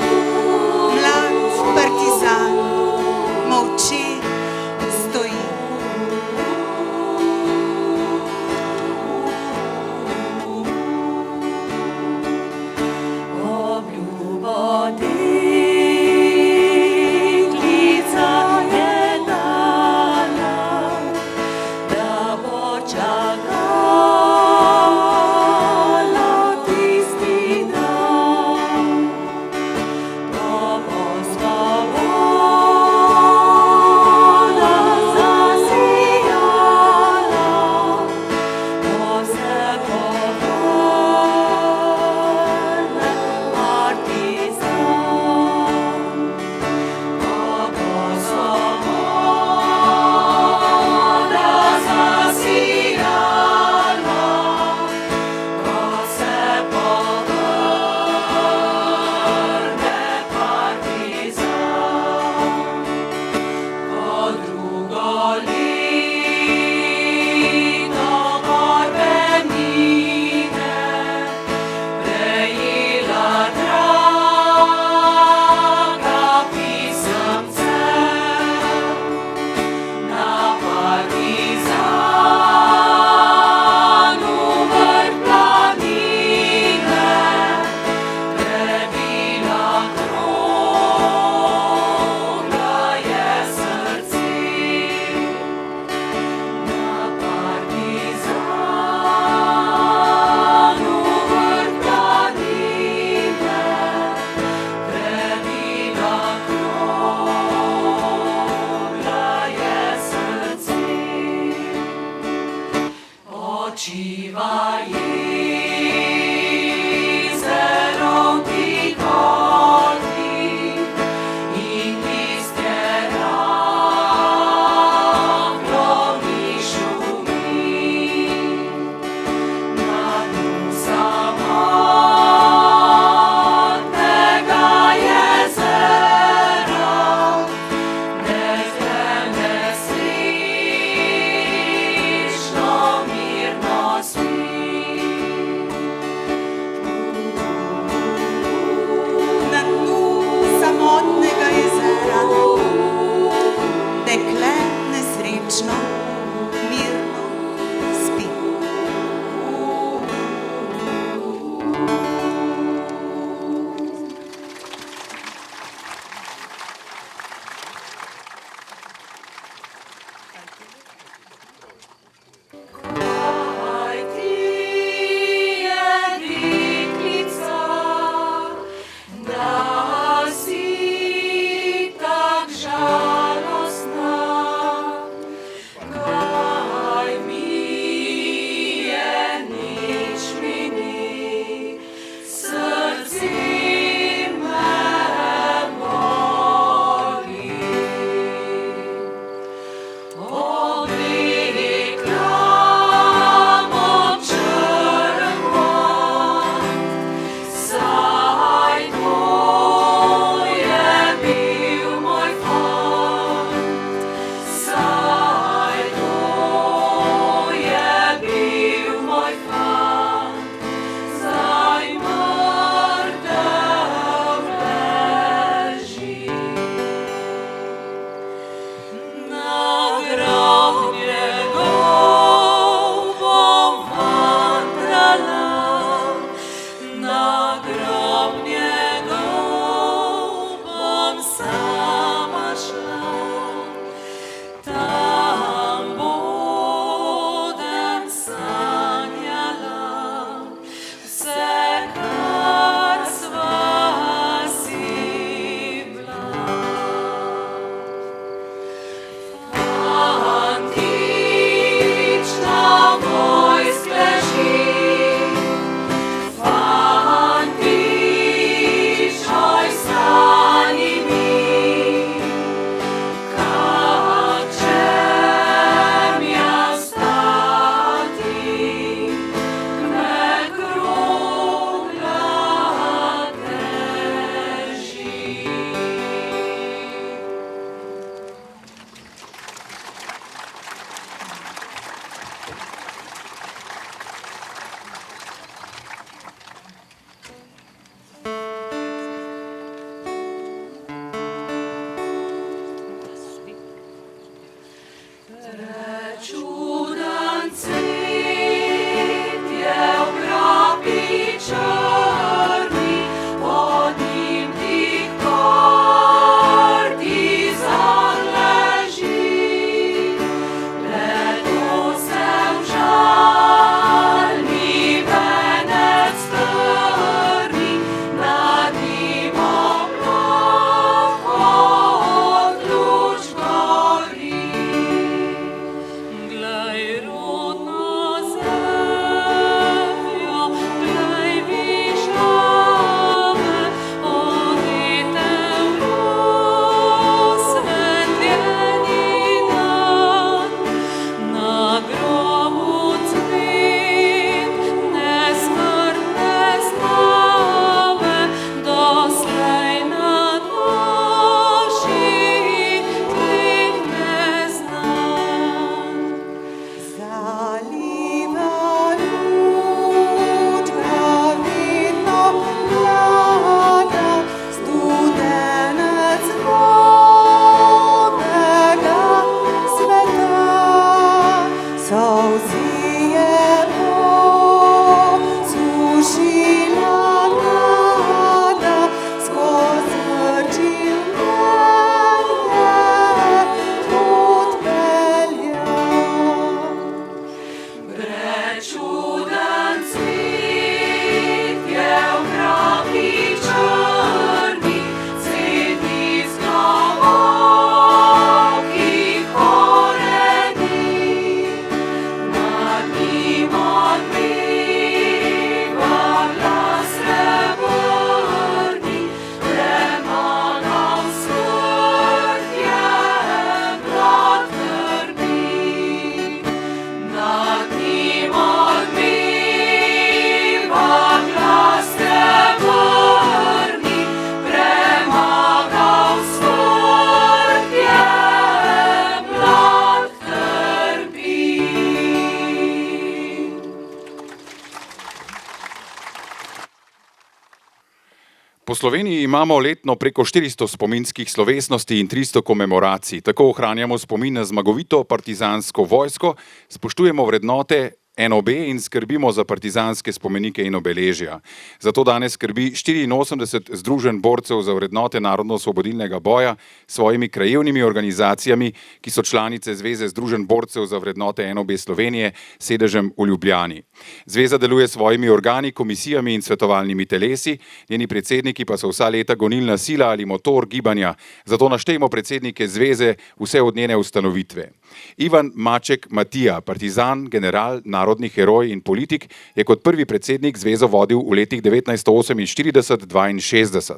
Po Sloveniji imamo letno preko 400 spominskih slovesnosti in 300 komemoracij. Tako ohranjamo spomin na zmagovito partizansko vojsko, spoštujemo vrednote NOB in skrbimo za partizanske spomenike in obeležja. Zato danes skrbi 84 združenj borcev za vrednote narodno-osvobodilnega boja s svojimi krajevnimi organizacijami, ki so članice Zveze združenj borcev za vrednote NOB Slovenije s sedežem v Ljubljani. Zveza deluje s svojimi organi, komisijami in svetovalnimi telesi, njeni predsedniki pa so vsa leta gonilna sila ali motor gibanja. Zato naštejmo predsednike zveze vse od njene ustanovitve. Ivan Maček Matija, partizan, general, narodni heroj in politik, je kot prvi predsednik zvezo vodil v letih 1948-62.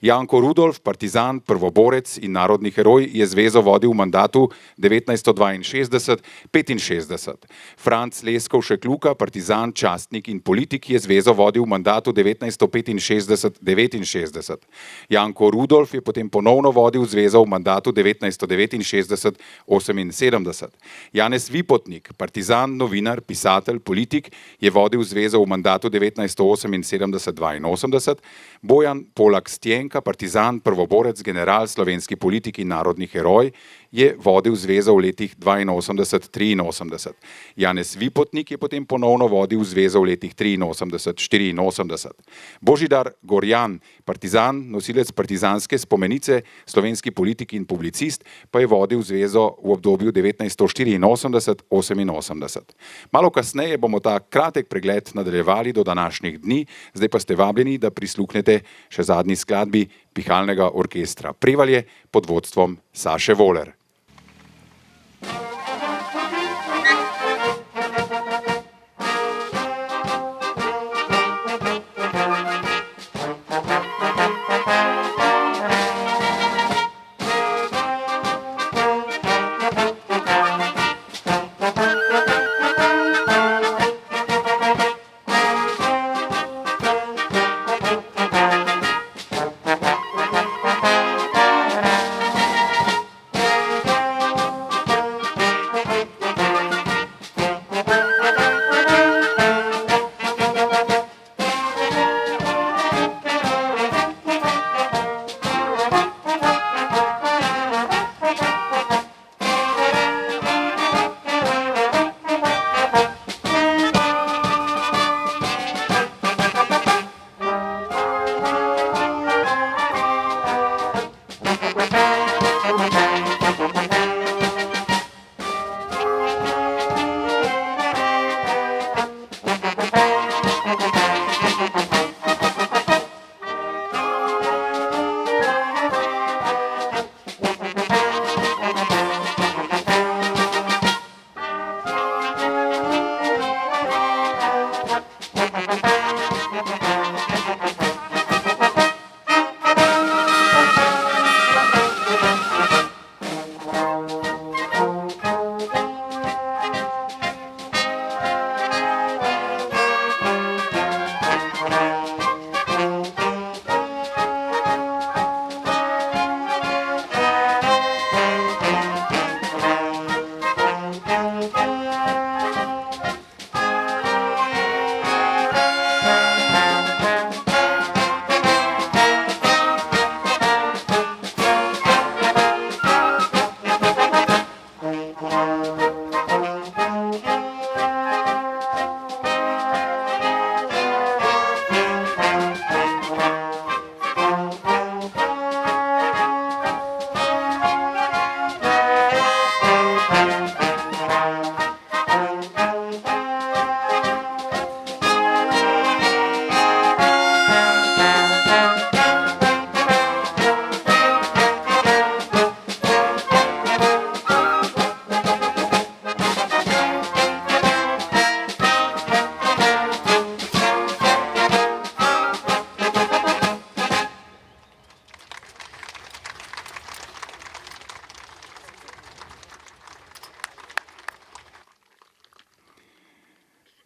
Janko Rudolf, partizan, prvoborec in narodni heroj, je zvezo vodil v mandatu 1962-65. Franc Leskovšek Luka, partizan, častnik in politik, je zvezo vodil v mandatu 1965-69. Janko Rudolf je potem ponovno vodil zvezo v mandatu 1969-78. Janez Vipotnik, partizan, novinar, pisatelj, politik, je vodil zvezo v mandatu 1978-82. Bojan Polak Stjenka, partizan, prvoborec, general, slovenski politik in narodni heroj, je vodil zvezo v letih 82-83. Janez Vipotnik je potem ponovno vodil zvezo v letih 83-84. Božidar Gorjan, partizan, nosilec partizanske spomenice, slovenski politik in publicist, pa je vodil zvezo v obdobju 1984-88. Malo kasneje bomo ta kratek pregled nadaljevali do današnjih dni, zdaj pa ste vabljeni, da prisluhnete še zadnji skladbi Pihalnega orkestra Prevalje pod vodstvom Saše Voler.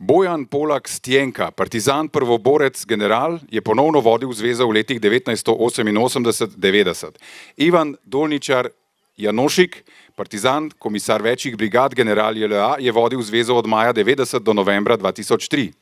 Bojan Polak Stjenka, partizan prvoborec general, je ponovno vodil zvezo v letih 1988-90. Ivan Dolničar Janošik, partizan, komisar večjih brigad, general JLA, je vodil zvezo od maja 90 do novembra 2003.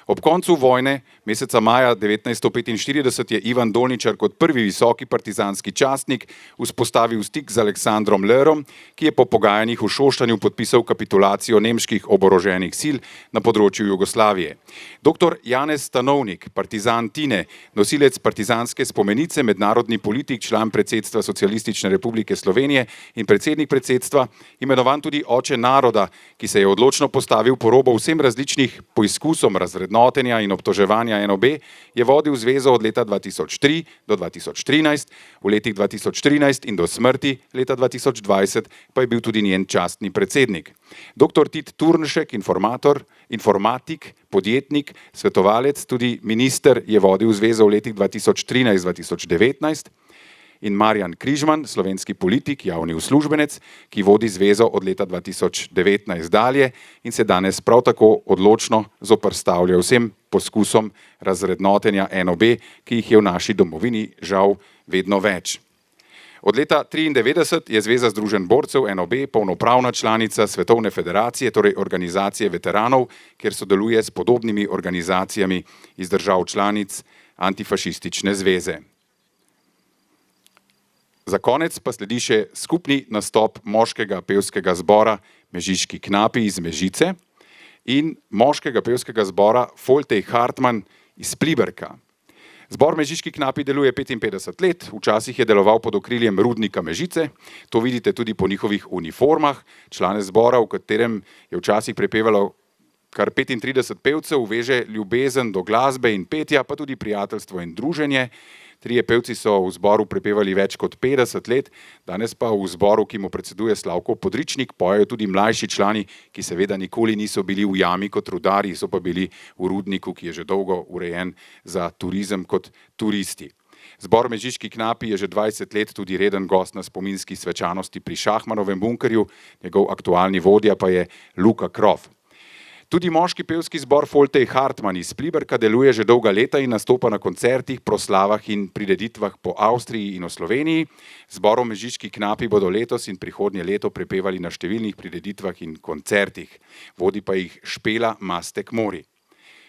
Ob koncu vojne, meseca maja 1945, je Ivan Dolničar kot prvi visoki partizanski častnik vzpostavil stik z Aleksandrom Lerom, ki je po pogajanjih v Šoštanju podpisal kapitulacijo nemških oboroženih sil na področju Jugoslavije. Dr. Janez Stanovnik, partizan Tine, nosilec partizanske spomenice, mednarodni politik, član predsedstva Socialistične republike Slovenije in predsednik predsedstva, imenovan tudi oče naroda, ki se je odločno postavil po robu vsem različnih poizkusom razrednotenja in obtoževanja NOB, je vodil zvezo od leta 2003 do 2013, v letih 2013 in do smrti leta 2020 pa je bil tudi njen častni predsednik. Dr. Tit Turnšek, informatik, podjetnik, svetovalec, tudi minister je vodil zvezo v letih 2013-2019. In Marjan Križman, slovenski politik, javni uslužbenec, ki vodi zvezo od leta 2019 dalje in se danes prav tako odločno zoperstavlja vsem poskusom razrednotenja NOB, ki jih je v naši domovini žal vedno več. Od leta 1993 je Zveza združenj borcev NOB polnopravna članica Svetovne federacije, torej organizacije veteranov, kjer sodeluje s podobnimi organizacijami iz držav članic antifašistične zveze. Za konec pa sledi še skupni nastop moškega pevskega zbora Mežiški knapi iz Mežice in moškega pevskega zbora Foltej Hartmann iz Pliberka. Zbor Mežiški knapi deluje 55 let, včasih je deloval pod okriljem Rudnika Mežice, to vidite tudi po njihovih uniformah, člane zbora, v katerem je včasih prepevalo kar 35 pevcev, veže ljubezen do glasbe in petja, pa tudi prijateljstvo in druženje. Trije pevci so v zboru prepevali več kot 50 let, danes pa v zboru, ki mu predseduje Slavko Podričnik, pojejo tudi mlajši člani, ki seveda nikoli niso bili v jami kot rudarji, so pa bili v rudniku, ki je že dolgo urejen za turizem kot turisti. Zbor Mežiški knapi je že 20 let tudi reden gost na spominski svečanosti pri Šahmanovem bunkerju, njegov aktualni vodja pa je Luka Krof. Tudi moški pevski zbor Foltej Hartmann iz Pliberka deluje že dolga leta in nastopa na koncertih, proslavah in prireditvah po Avstriji in v Sloveniji. Zborom Mežiški knapi bodo letos in prihodnje leto prepevali na številnih prireditvah in koncertih. Vodi pa jih Špela Mastek Mori.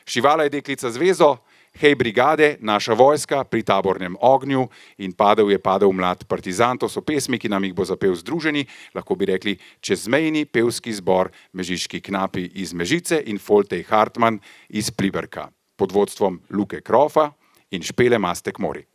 Šivala je deklica zvezo, hej brigade, naša vojska pri tabornem ognju in padel je mlad partizan, to so pesmi, ki nam jih bo zapel združeni, lahko bi rekli čezmejni pevski zbor Mežiški knapi iz Mežice in Foltej Hartmann iz Pliberka pod vodstvom Luke Krofa in Špele Mastek Mori.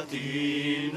Stati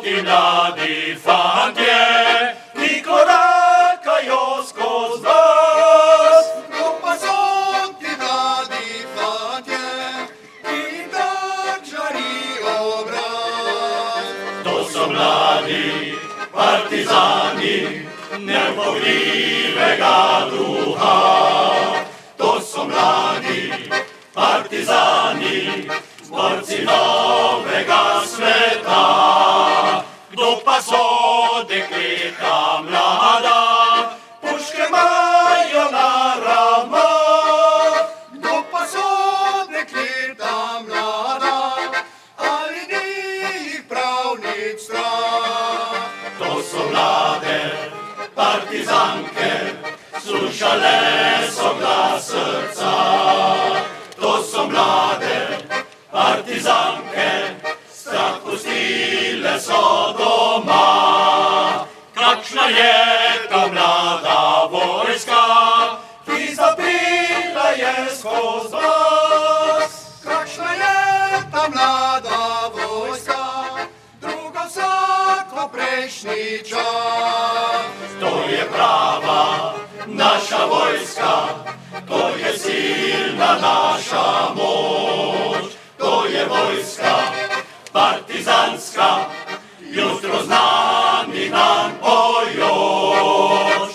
ti mladi fantje, ki korakajo skozi vas. To pa so ti mladi fantje, ki tak žari obraz. To so mladi partizani nepogljivega duha. To so mladi partizani, borci novega sveta. Kdo pa so dekleta mlada, puške imajo na ramah. Kdo pa so dekleta mlada, ali ni jih prav nič strah? To so mlade partizanke, slušale so glas srca. To so mlade partizanke, strah pustile so doma. Kakšna je ta mlada vojska, ki zapila je skozi vas. Kakšna je ta mlada vojska, druga vsako prejšnji čas. To je prava naša vojska, to je silna naša moč. To je vojska partizanska, jutro z nami nam pojoč.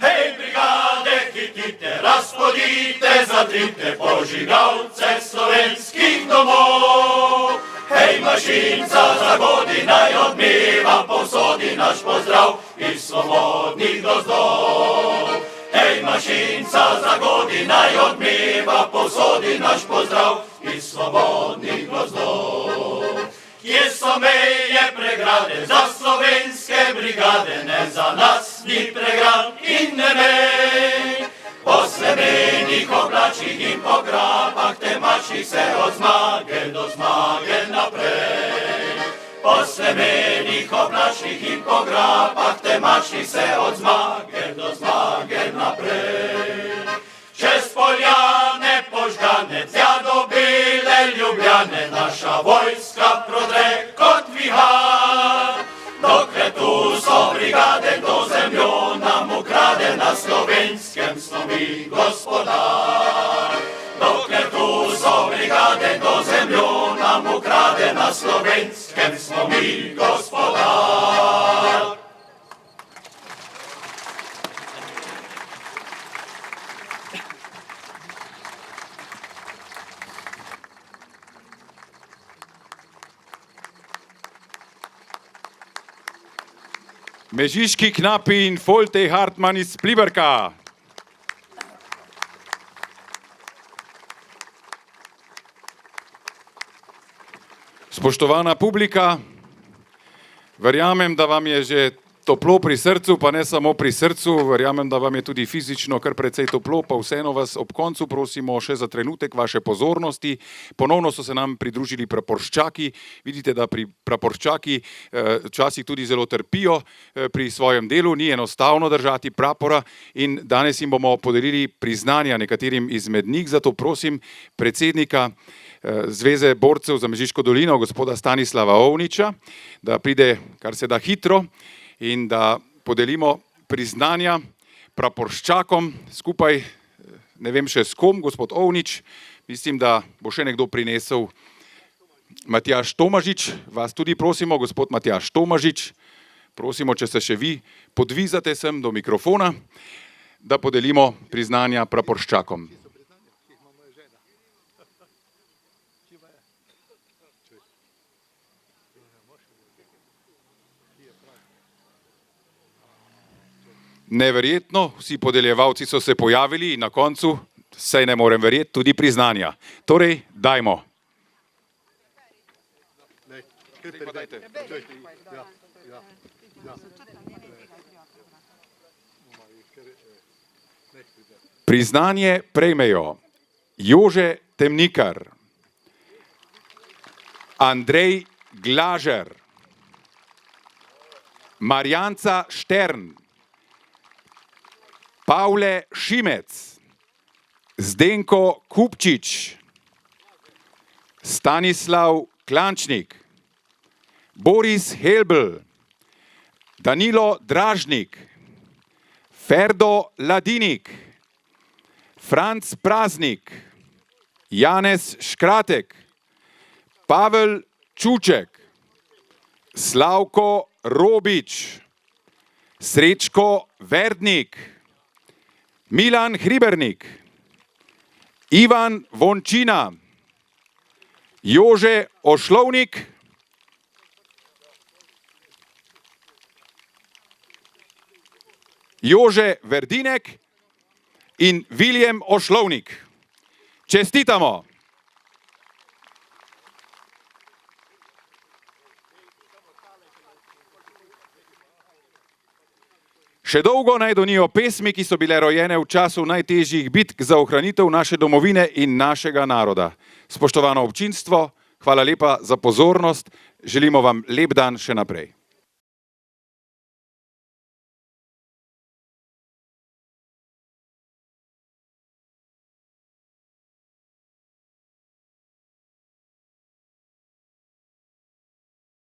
Hej, brigade, hitite, razpodite, zadrite požigalce slovenskih domov. Hej, mašinca, zagodi naj odmeva, povsodi naš pozdrav iz svobodnih gozdov. Hej, mašinca, zagodi naj odmeva, povsodi naš pozdrav iz svobodnih gozdov. Kje so meje pregrade za slovenske brigade, ne za nas ni pregrad in ne mej. Po srebrnih oblačih in po grapah temačih se od zmage do zmage naprej. Po srebrnih oblačih in po grapah temačih se od zmage do zmage naprej. Čez poljane požgane, tja do bele Ljubljane, naša vojska prodre kot vihar. Dokler tu so brigade, kdo zemljo nam ukrade, na Slovenskem smo mi gospodar. Dokler tu so brigade, kdo zemljo nam ukrade, na Slovenskem smo mi gospodar. Mežiški knapi in Folte Hartmann iz Pliberka. Spoštovana publika, verjamem, da vam je že toplo pri srcu, pa ne samo pri srcu, verjamem, da vam je tudi fizično kar precej toplo, pa vseeno vas ob koncu prosimo še za trenutek vaše pozornosti. Ponovno so se nam pridružili praporščaki. Vidite, da praporščaki včasih tudi zelo trpijo pri svojem delu, ni enostavno držati prapora in danes jim bomo podelili priznanja nekaterim izmed njih, zato prosim predsednika Zveze borcev za Mežiško dolino, gospoda Stanislava Ovniča, da pride kar se da hitro in da podelimo priznanja praporščakom skupaj, ne vem še s kom, gospod Ovnič, mislim, da bo še nekdo prinesel Matjaž Tomažič, vas tudi prosimo, gospod Matjaž Tomažič, prosimo, če se še vi podvizate sem do mikrofona, da podelimo priznanja praporščakom. Neverjetno, vsi podeljevalci so se pojavili in na koncu, saj ne morem verjeti, tudi priznanja. Torej, dajmo. Priznanje prejmejo Jože Temnikar, Andrej Glažer, Marjanca Štern, Pavle Šimec, Zdenko Kupčič, Stanislav Klančnik, Boris Helbl, Danilo Dražnik, Ferdo Ladinik, Franc Praznik, Janez Škratek, Pavel Čuček, Slavko Robič, Srečko Verdnik, Milan Hribernik, Ivan Vončina, Jože Ošlovnik, Jože Verdinek in Viljem Ošlovnik. Čestitamo! Še dolgo naj donijo pesmi, ki so bile rojene v času najtežjih bitk za ohranitev naše domovine in našega naroda. Spoštovano občinstvo, hvala lepa za pozornost, želimo vam lep dan še naprej.